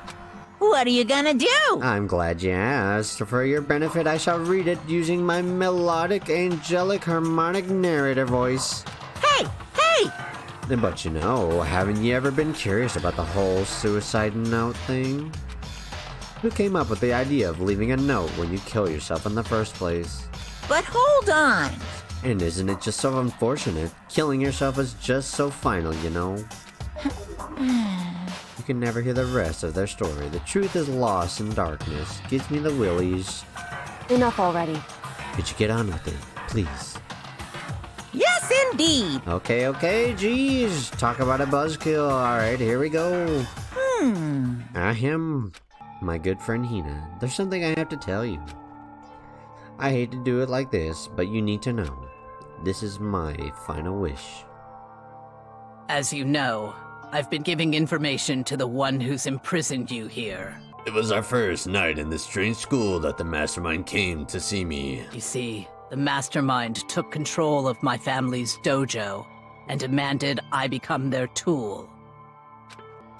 What are you gonna do? I'm glad you asked. For your benefit, I shall read it using my melodic, angelic, harmonic narrator voice. Hey! But you know, haven't you ever been curious about the whole suicide note thing? Who came up with the idea of leaving a note when you kill yourself in the first place? But hold on. And isn't it just so unfortunate? Killing yourself is just so final, you know? You can never hear the rest of their story. The truth is lost in darkness. Gives me the willies. Enough already. Could you get on with it, please? Yes, indeed. Okay, geez. Talk about a buzzkill. Alright, here we go. Ahem. My good friend Hina, there's something I have to tell you. I hate to do it like this, but you need to know. This is my final wish. As you know, I've been giving information to the one who's imprisoned you here. It was our first night in this strange school that the mastermind came to see me. You see, the mastermind took control of my family's dojo and demanded I become their tool.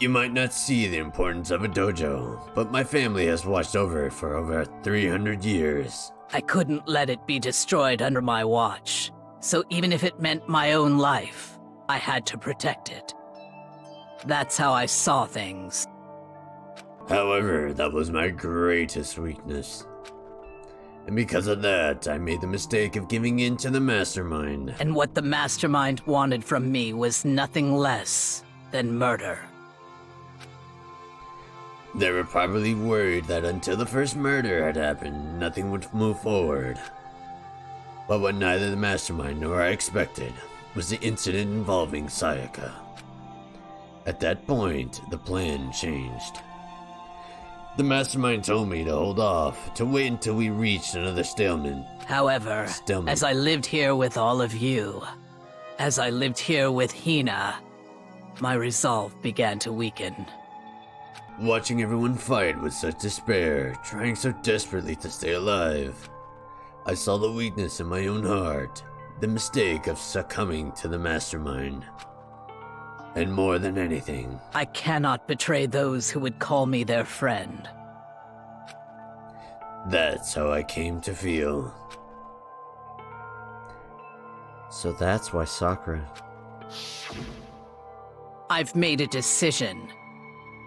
You might not see the importance of a dojo, but my family has watched over it for over 300 years. I couldn't let it be destroyed under my watch, so even if it meant my own life, I had to protect it. That's how I saw things. However, that was my greatest weakness. And because of that, I made the mistake of giving in to the mastermind. And what the mastermind wanted from me was nothing less than murder. They were probably worried that until the first murder had happened, nothing would move forward. But what neither the mastermind nor I expected was the incident involving Sayaka. At that point, the plan changed. The mastermind told me to hold off, to wait until we reached another stalemate. However, as I lived here with all of you, as I lived here with Hina, my resolve began to weaken. Watching everyone fight with such despair, trying so desperately to stay alive, I saw the weakness in my own heart, the mistake of succumbing to the mastermind. And more than anything, I cannot betray those who would call me their friend. that's how I came to feel. So that's why Sakura... I've made a decision.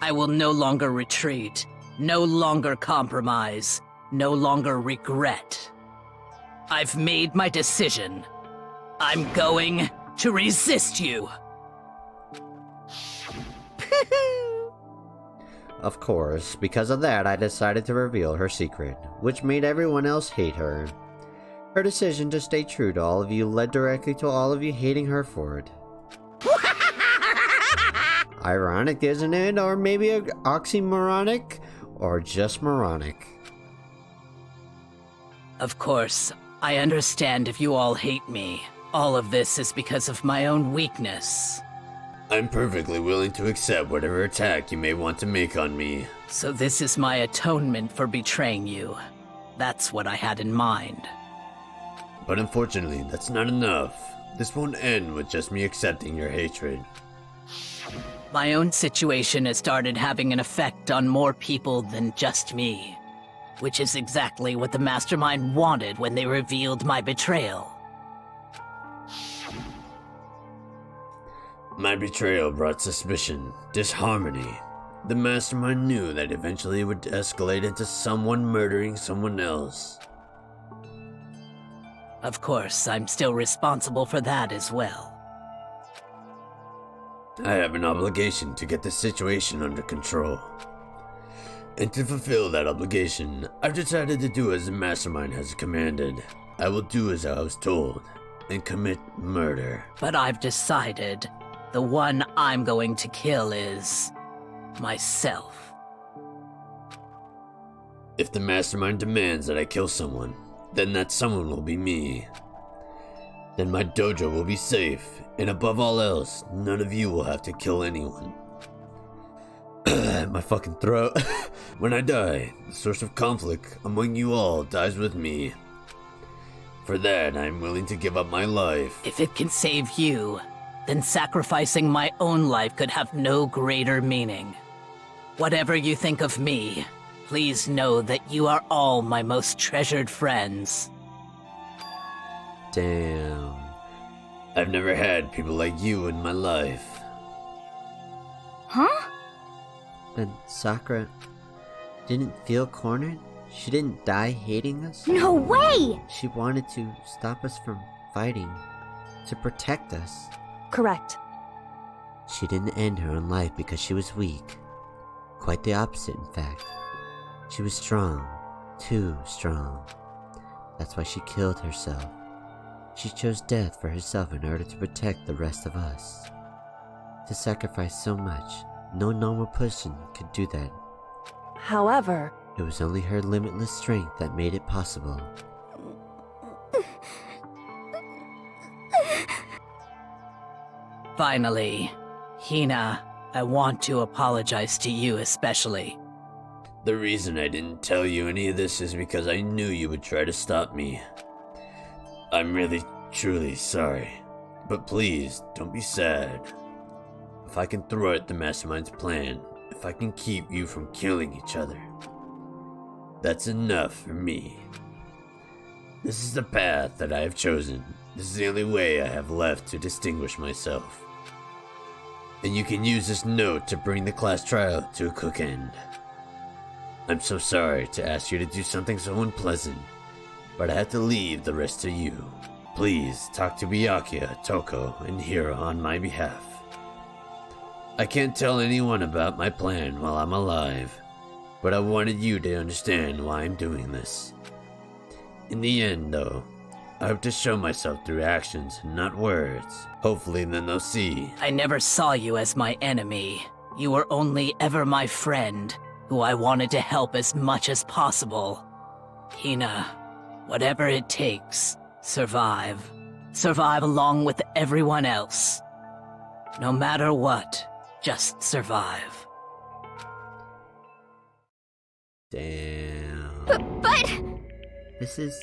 I will no longer retreat, no longer compromise, no longer regret. I've made my decision. I'm going to resist you. Of course, because of that, I decided to reveal her secret, which made everyone else hate her. Her decision to stay true to all of you led directly to all of you hating her for it. Ironic, isn't it? Or maybe oxymoronic? Or just moronic? Of course, I understand if you all hate me. All of this is because of my own weakness. I'm perfectly willing to accept whatever attack you may want to make on me. So this is my atonement for betraying you. That's what I had in mind. But unfortunately, that's not enough. This won't end with just me accepting your hatred. My own situation has started having an effect on more people than just me. Which is exactly what the Mastermind wanted when they revealed my betrayal. My betrayal brought suspicion, disharmony. The Mastermind knew that eventually it would escalate into someone murdering someone else. Of course, I'm still responsible for that as well. I have an obligation to get the situation under control. And to fulfill that obligation, I've decided to do as the Mastermind has commanded. I will do as I was told, and commit murder. But I've decided the one I'm going to kill is myself. If the Mastermind demands that I kill someone, then that someone will be me. Then my dojo will be safe, and above all else, none of you will have to kill anyone. My fucking throat. When I die, the source of conflict among you all dies with me. For that, I am willing to give up my life. If it can save you, then sacrificing my own life could have no greater meaning. Whatever you think of me, please know that you are all my most treasured friends. Damn. I've never had people like you in my life. Huh? And Sakura didn't feel cornered? She didn't die hating us? No way! She wanted to stop us from fighting, to protect us. Correct. She didn't end her own life because she was weak. Quite the opposite, in fact. She was strong. Too strong. That's why she killed herself. She chose death for herself in order to protect the rest of us. To sacrifice so much, no normal person could do that. However, It was only her limitless strength that made it possible. Finally, Hina, I want to apologize to you especially. The reason I didn't tell you any of this is because I knew you would try to stop me. I'm really, truly sorry. But please, don't be sad. If I can thwart the Mastermind's plan, if I can keep you from killing each other, that's enough for me. This is the path that I have chosen. This is the only way I have left to distinguish myself. And you can use this note to bring the class trial to a quick end. I'm so sorry to ask you to do something so unpleasant, but I have to leave the rest to you. Please talk to Byakuya, Toko, and Hiro on my behalf. I can't tell anyone about my plan while I'm alive, but I wanted you to understand why I'm doing this. In the end, though, I hope to show myself through actions, not words. Hopefully then they'll see. I never saw you as my enemy. You were only ever my friend, who I wanted to help as much as possible. Hina, whatever it takes, survive. Survive along with everyone else. No matter what, just survive. Damn. But... This is...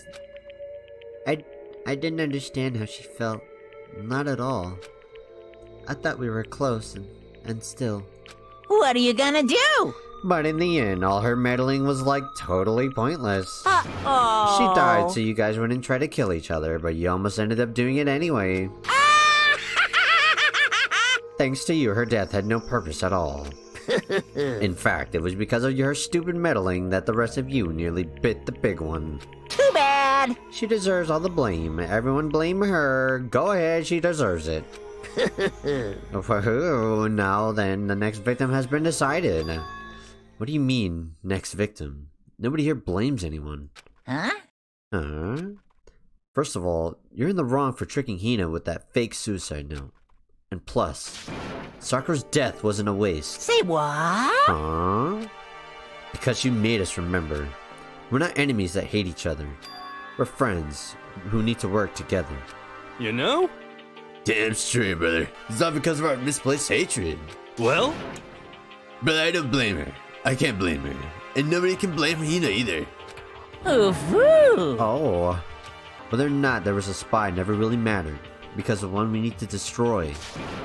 I didn't understand how she felt. Not at all. I thought we were close and still. What are you gonna do? But in the end, all her meddling was like totally pointless. Uh-oh. She died so you guys wouldn't try to kill each other, but you almost ended up doing it anyway. Thanks to you, her death had no purpose at all. In fact, it was because of your stupid meddling that the rest of you nearly bit the big one. Too bad. She deserves all the blame. Everyone blame her. Go ahead, she deserves it. For who? Now then, the next victim has been decided. What do you mean, next victim? Nobody here blames anyone. Huh? First of all, you're in the wrong for tricking Hina with that fake suicide note. And plus, Sakura's death wasn't a waste. Say what? Huh? Because you made us remember. We're not enemies that hate each other. We're friends who need to work together. You know? Damn straight, brother. It's not because of our misplaced hatred. Well? Brother, I don't blame her. I can't blame her. And nobody can blame Hina either. Ooh-hoo. Oh. Whether or not there was a spy never really mattered. Because the one we need to destroy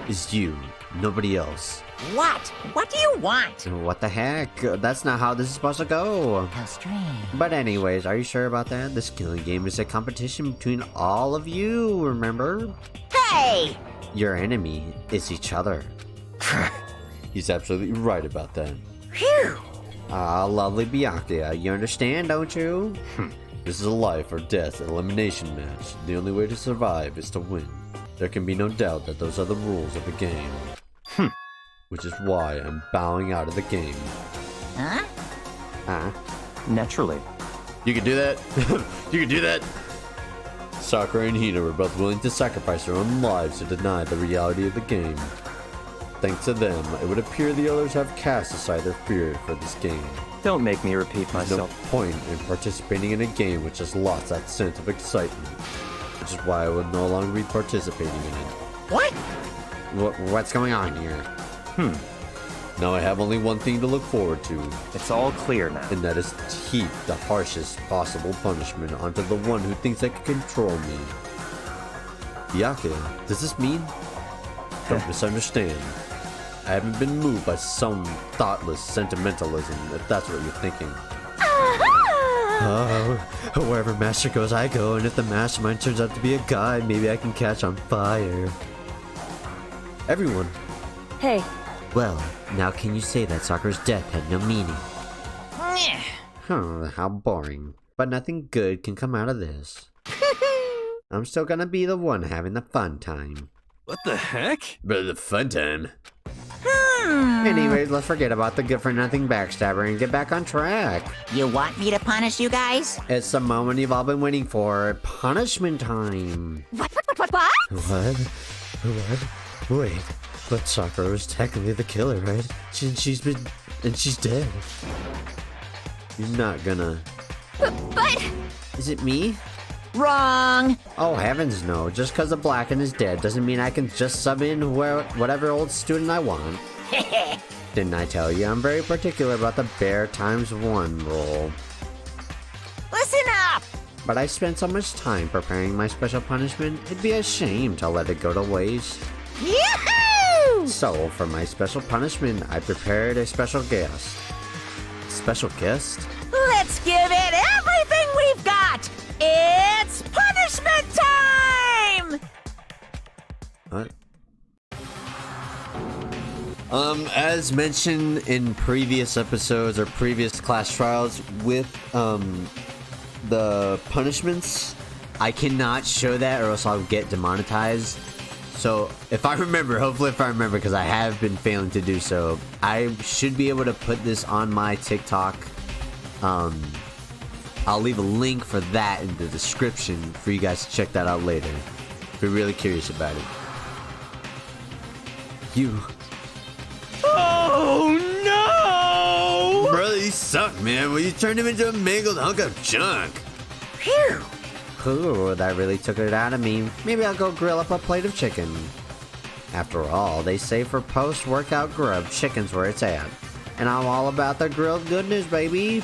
is you, nobody else. What? What do you want? What the heck? That's not how this is supposed to go. How strange. But anyways, are you sure about that? This killing game is a competition between all of you, remember? Hey! Your enemy is each other. He's absolutely right about that. Phew! Ah, lovely Byakuya, you understand, don't you? This is a life or death elimination match. The only way to survive is to win. There can be no doubt that those are the rules of the game. Which is why I'm bowing out of the game. Huh? Naturally. You can do that? You can do that? Sakura and Hina were both willing to sacrifice their own lives to deny the reality of the game. Thanks to them, it would appear the others have cast aside their fear for this game. Don't make me repeat There's no myself. point in participating in a game which has lost that sense of excitement. Which is why I will no longer be participating in it. What? What's going on here? Now I have only one thing to look forward to, It's all clear now. and that is to heap the harshest possible punishment onto the one who thinks they can control me. Byakuya, does this mean? Don't misunderstand. I haven't been moved by some thoughtless sentimentalism, if that's what you're thinking. Oh, wherever Master goes, I go, and if the Mastermind turns out to be a guy, maybe I can catch on fire. Everyone. Hey, Well, now can you say that Sakura's death had no meaning? How boring. But nothing good can come out of this. I'm still gonna be the one having the fun time. What the heck? Brother, the fun time. Anyways, let's forget about the good-for-nothing backstabber and get back on track. You want me to punish you guys? It's the moment you've all been waiting for. Punishment time. What? What? Wait, but Sakura was technically the killer, right? She's dead. You're not gonna... But... Is it me? Wrong. Oh, heavens no. Just because the Blacken is dead doesn't mean I can just sub in whatever old student I want. Didn't I tell you I'm very particular about the bear times 1 rule? Listen up! But I spent so much time preparing my special punishment, it'd be a shame to let it go to waste. Yahoo! So, for my special punishment, I prepared a special guest. Special guest? Let's give it everything we've got! It's punishment time! What? As mentioned in previous episodes or previous class trials with, the punishments, I cannot show that or else I'll get demonetized. So, if I remember, hopefully if I remember, because I have been failing to do so, I should be able to put this on my TikTok. I'll leave a link for that in the description for you guys to check that out later, if you're really curious about it. You... Oh no! Brother, you suck, man. Well, you turned him into a mangled hunk of junk. Phew! Ooh, that really took it out of me. Maybe I'll go grill up a plate of chicken. After all, they say for post-workout grub, chicken's where it's at. And I'm all about the grilled goodness, baby.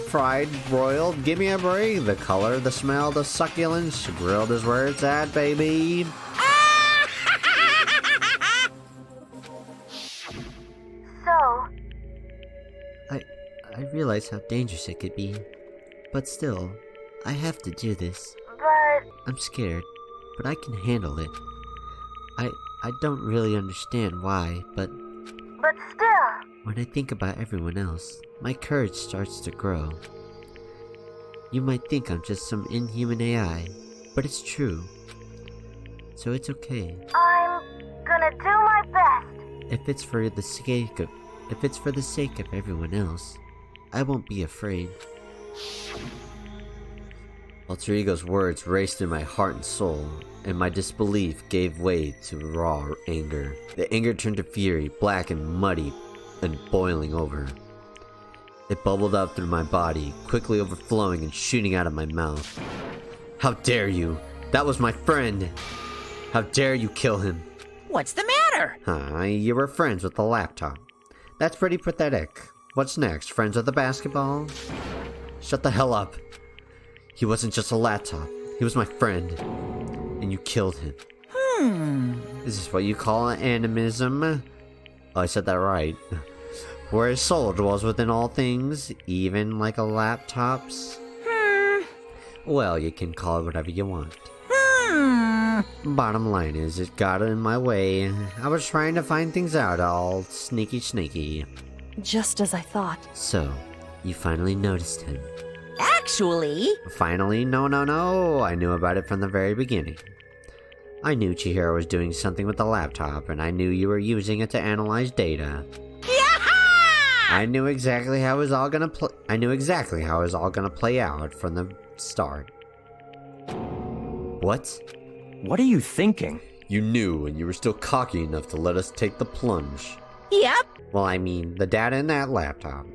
Fried, broiled, give me a break. The color, the smell, the succulence. Grilled is where it's at, baby. I realize how dangerous it could be, but still, I have to do this. But... I'm scared, but I can handle it. I don't really understand why, but still... when I think about everyone else, my courage starts to grow. You might think I'm just some inhuman AI, but it's true. So it's okay. I'm gonna do my best. If it's for the sake of everyone else, I won't be afraid. Alter Ego's words raced through my heart and soul, and my disbelief gave way to raw anger. The anger turned to fury, black and muddy, and boiling over. It bubbled up through my body, quickly overflowing and shooting out of my mouth. How dare you! That was my friend! How dare you kill him? What's the matter? You were friends with the laptop. That's pretty pathetic. What's next? Friends with the basketball? Shut the hell up. He wasn't just a laptop. He was my friend. And you killed him. Is this what you call animism? Oh, I said that right. Where his soul dwells within all things, even like a laptop's? Well, you can call it whatever you want. Bottom line is, it got in my way. I was trying to find things out, all sneaky. Just as I thought. So, you finally noticed him. Actually... Finally? No. I knew about it from the very beginning. I knew Chihiro was doing something with the laptop, and I knew you were using it to analyze data. I knew exactly how it was all gonna play out from the start. What? What are you thinking? You knew, and you were still cocky enough to let us take the plunge. Yep. Well, I mean, the data in that laptop.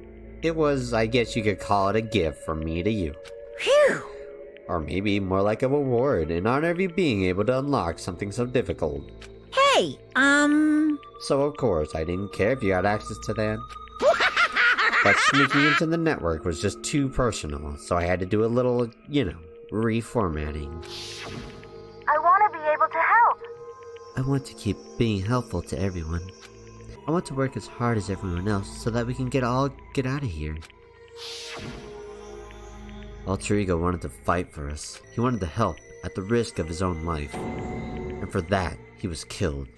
It was, I guess you could call it a gift from me to you. Phew. Or maybe more like a reward in honor of you being able to unlock something so difficult. Hey, So of course, I didn't care if you had access to that. But sneaking into the network was just too personal, so I had to do a little, reformatting. I want to be able to help. I want to keep being helpful to everyone. I want to work as hard as everyone else so that we can get out of here. Alter Ego wanted to fight for us. He wanted to help at the risk of his own life. And for that, he was killed.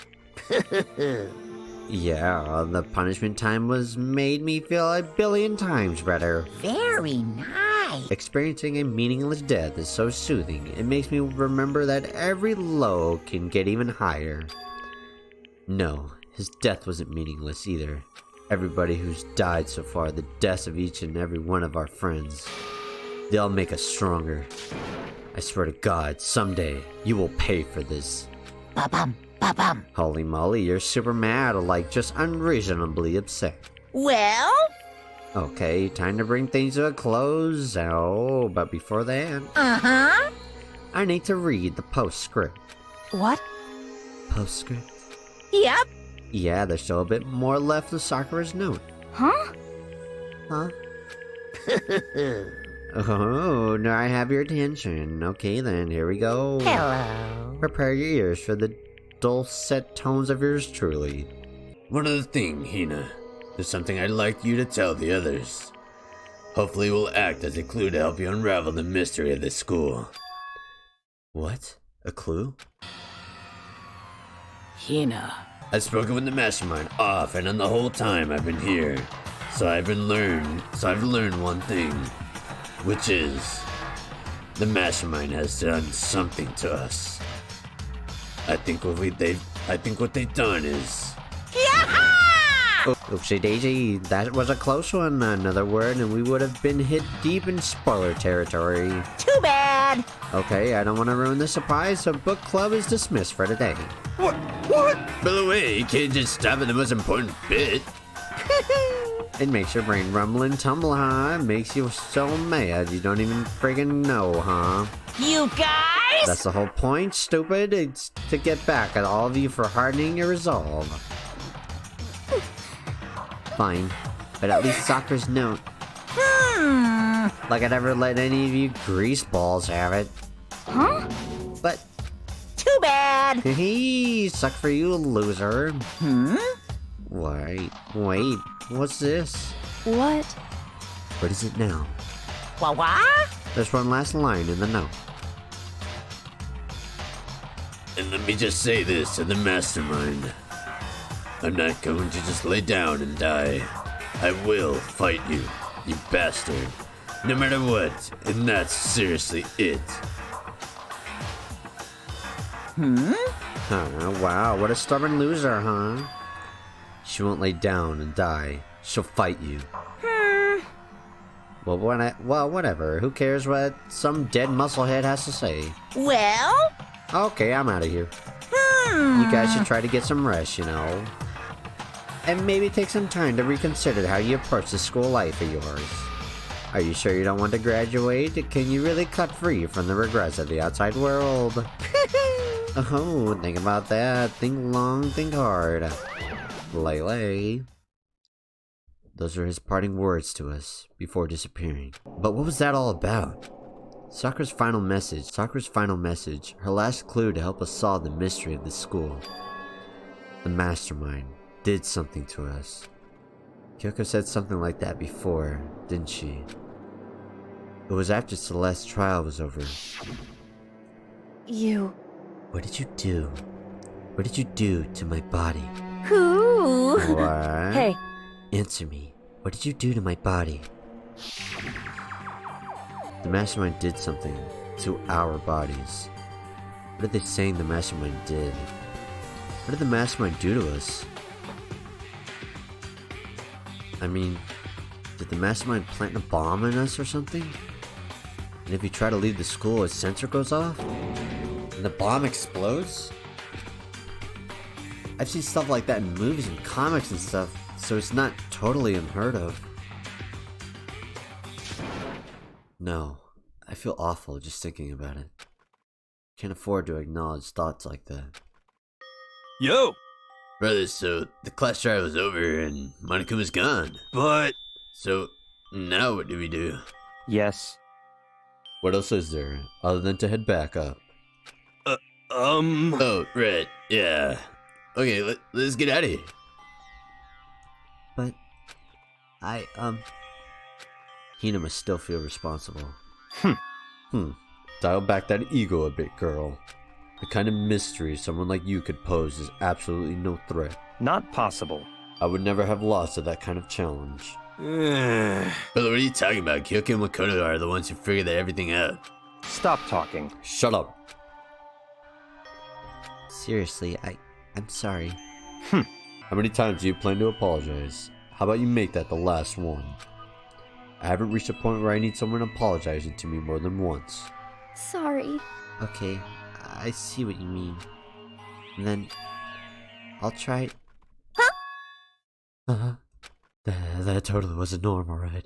Yeah, the punishment time made me feel a billion times better. very nice. Experiencing a meaningless death is so soothing, it makes me remember that every low can get even higher. No, his death wasn't meaningless either. Everybody who's died so far, the deaths of each and every one of our friends, they'll make us stronger. I swear to God, someday, you will pay for this. Ba-bum, ba-bum. Holy moly, you're super mad or just unreasonably upset. Well? Okay, time to bring things to a close. Oh, but before that, Uh-huh. I need to read the postscript. What? Postscript? Yep. Yeah, there's still a bit more left of Sakura's note. Huh? Huh? Oh, now I have your attention. Okay then, here we go. Hello. Prepare your ears for the dulcet tones of yours truly. One other thing, Hina. There's something I'd like you to tell the others. Hopefully it will act as a clue to help you unravel the mystery of this school. What? A clue? Hina. I've spoken with the mastermind off and on the whole time I've been here. So I've learned one thing, which is the mastermind has done something to us. I think what they've done is Oopsie daisy, that was a close one. Another word and we would have been hit deep in spoiler territory. Too bad. Okay, I don't want to ruin the surprise, so book club is dismissed for today. What? By the way, you can't just stop at the most important bit. It makes your brain rumble and tumble, huh? It makes you so mad you don't even friggin' know, huh? You guys? That's the whole point, stupid. It's to get back at all of you for hardening your resolve. Fine, but at least Sakura's note. Like I'd ever let any of you greaseballs have it. Huh? But, Too bad. hee, suck for you, loser. Wait, what's this? What? What is it now? What? There's one last line in the note. And let me just say this to the mastermind. I'm not going to just lay down and die. I will fight you, you bastard. No matter what, and that's seriously it. Wow, what a stubborn loser, huh? She won't lay down and die. She'll fight you. Well, whatever. Who cares what some dead musclehead has to say? Well? Okay, I'm out of here. You guys should try to get some rest, you know. And maybe take some time to reconsider how you approach this school life of yours. Are you sure you don't want to graduate? Can you really cut free from the regrets of the outside world? Oh, think about that. Think long, think hard. Lele. Those are his parting words to us before disappearing. But what was that all about? Sakura's final message, her last clue to help us solve the mystery of this school. The mastermind did something to us. Kyoko said something like that before, didn't she? It was after Celeste's trial was over. You. What did you do? What did you do to my body? Who? What? Hey, Answer me. What did you do to my body? The mastermind did something to our bodies. What are they saying the mastermind did? What did the mastermind do to us? I mean, did the mastermind plant a bomb in us or something? And if you try to leave the school, its sensor goes off? And the bomb explodes? I've seen stuff like that in movies and comics and stuff, so it's not totally unheard of. No, I feel awful just thinking about it. Can't afford to acknowledge thoughts like that. Yo! Brother, so the class trial was over and Monokuma's gone. But... So, now what do we do? Yes. What else is there, other than to head back up? Oh, right, yeah. Okay, let's get out of here. But, Hina must still feel responsible. Dial back that ego a bit, girl. The kind of mystery someone like you could pose is absolutely no threat. Not possible. I would never have lost to that kind of challenge. Brother, what are you talking about? Kyoka and Makoto are the ones who figured everything out. Stop talking. Shut up. Seriously, I'm sorry. How many times do you plan to apologize? How about you make that the last one? I haven't reached a point where I need someone apologizing to me more than once. Sorry. Okay, I see what you mean. And then, I'll try... That totally wasn't normal, right?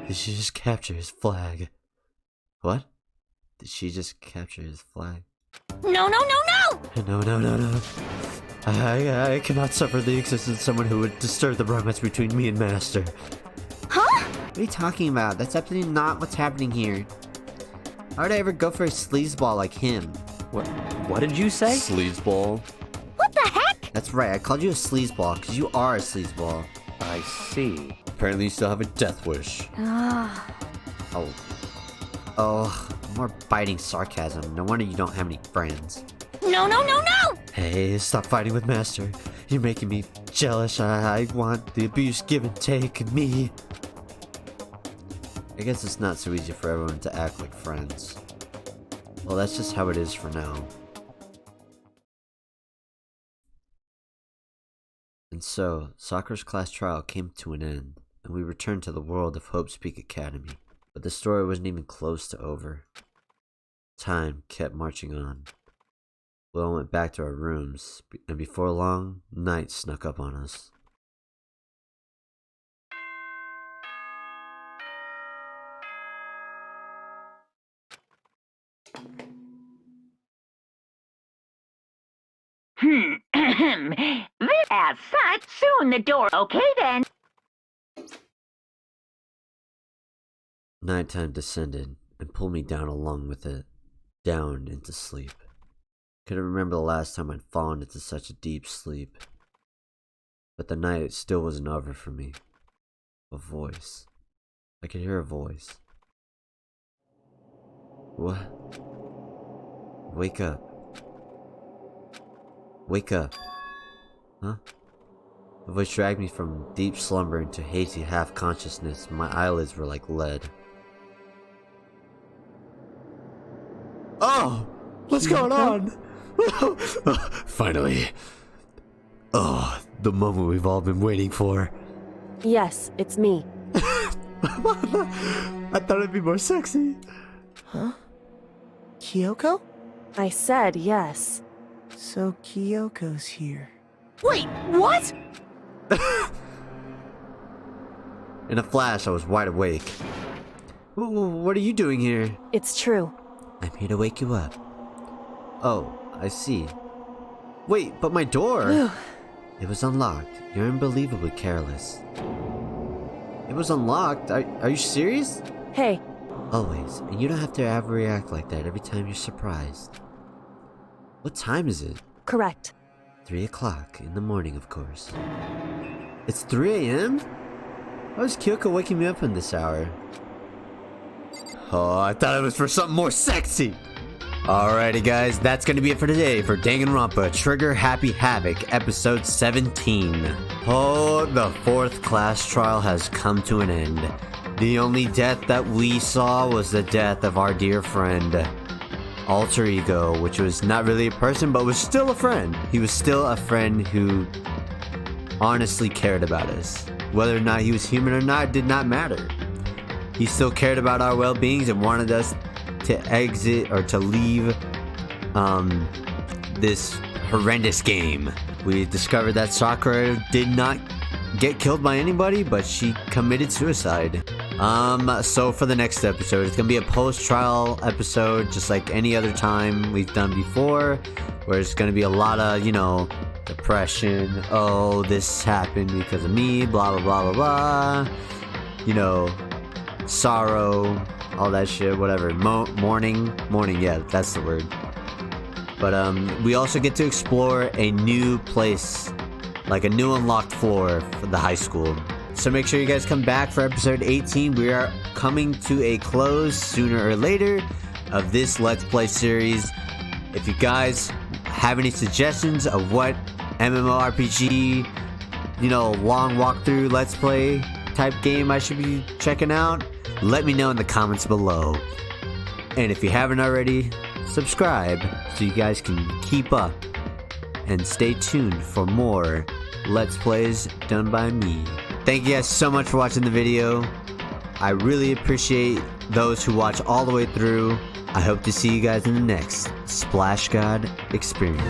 Did she just capture his flag? What? Did she just capture his flag? No, no, no, no! No. I cannot suffer the existence of someone who would disturb the romance between me and Master. Huh? What are you talking about? That's absolutely not what's happening here. How would I ever go for a sleazeball like him? What did you say? Sleazeball? What the heck? That's right, I called you a sleazeball because you are a sleazeball. I see. Apparently you still have a death wish. Ah. Oh, more biting sarcasm. No wonder you don't have any friends. No, no, no, no! Hey, stop fighting with Master. You're making me jealous. I want the abuse, give and take, and me. I guess it's not so easy for everyone to act like friends. Well, that's just how it is for now. And so, Sakura's class trial came to an end, and we returned to the world of Hope's Peak Academy. But the story wasn't even close to over. Time kept marching on. We all went back to our rooms, and before long, night snuck up on us. This outside, soon the door. Okay then. Nighttime descended and pulled me down along with it, down into sleep. Couldn't remember the last time I'd fallen into such a deep sleep. But the night still wasn't over for me. A voice. I could hear a voice. What? Wake up. Wake up. Huh? The voice dragged me from deep slumber into hazy half-consciousness. My eyelids were like lead. Oh! What's going on? Finally. Oh, the moment we've all been waiting for. Yes, it's me. I thought it'd be more sexy. Huh? Kyoko? I said yes. So Kyoko's here. Wait, what? In a flash, I was wide awake. What are you doing here? It's true. I'm here to wake you up. Oh, I see. Wait, but my door! Phew. It was unlocked. You're unbelievably careless. It was unlocked? Are you serious? Hey, Always. And you don't have to ever react like that every time you're surprised. What time is it? correct. 3 o'clock in the morning, of course. It's 3 a.m.? Why was Kyoko waking me up in this hour? Oh, I thought it was for something more sexy! Alrighty guys, that's gonna be it for today for Danganronpa Trigger Happy Havoc episode 17. Oh, the 4th class trial has come to an end. The only death that we saw was the death of our dear friend, Alter Ego, which was not really a person but was still a friend. He was still a friend who honestly cared about us. Whether or not he was human or not did not matter. He still cared about our well-beings and wanted us to exit or to leave this horrendous game. We discovered that Sakura did not get killed by anybody, but she committed suicide. So for the next episode, it's gonna be a post-trial episode, just like any other time we've done before, where it's gonna be a lot of, you know, depression. Oh, this happened because of me, blah blah blah blah blah. You know, sorrow, all that shit, whatever. Mourning, yeah, that's the word. But we also get to explore a new place, like a new unlocked floor for the high school. So make sure you guys come back for episode 18. We are coming to a close sooner or later of this Let's Play series. If you guys have any suggestions of what MMORPG, you know, long walkthrough Let's Play type game I should be checking out, let me know in the comments below. And if you haven't already, subscribe so you guys can keep up and stay tuned for more Let's Plays done by me. Thank you guys so much for watching the video. I really appreciate those who watch all the way through. I hope to see you guys in the next Splash God experience.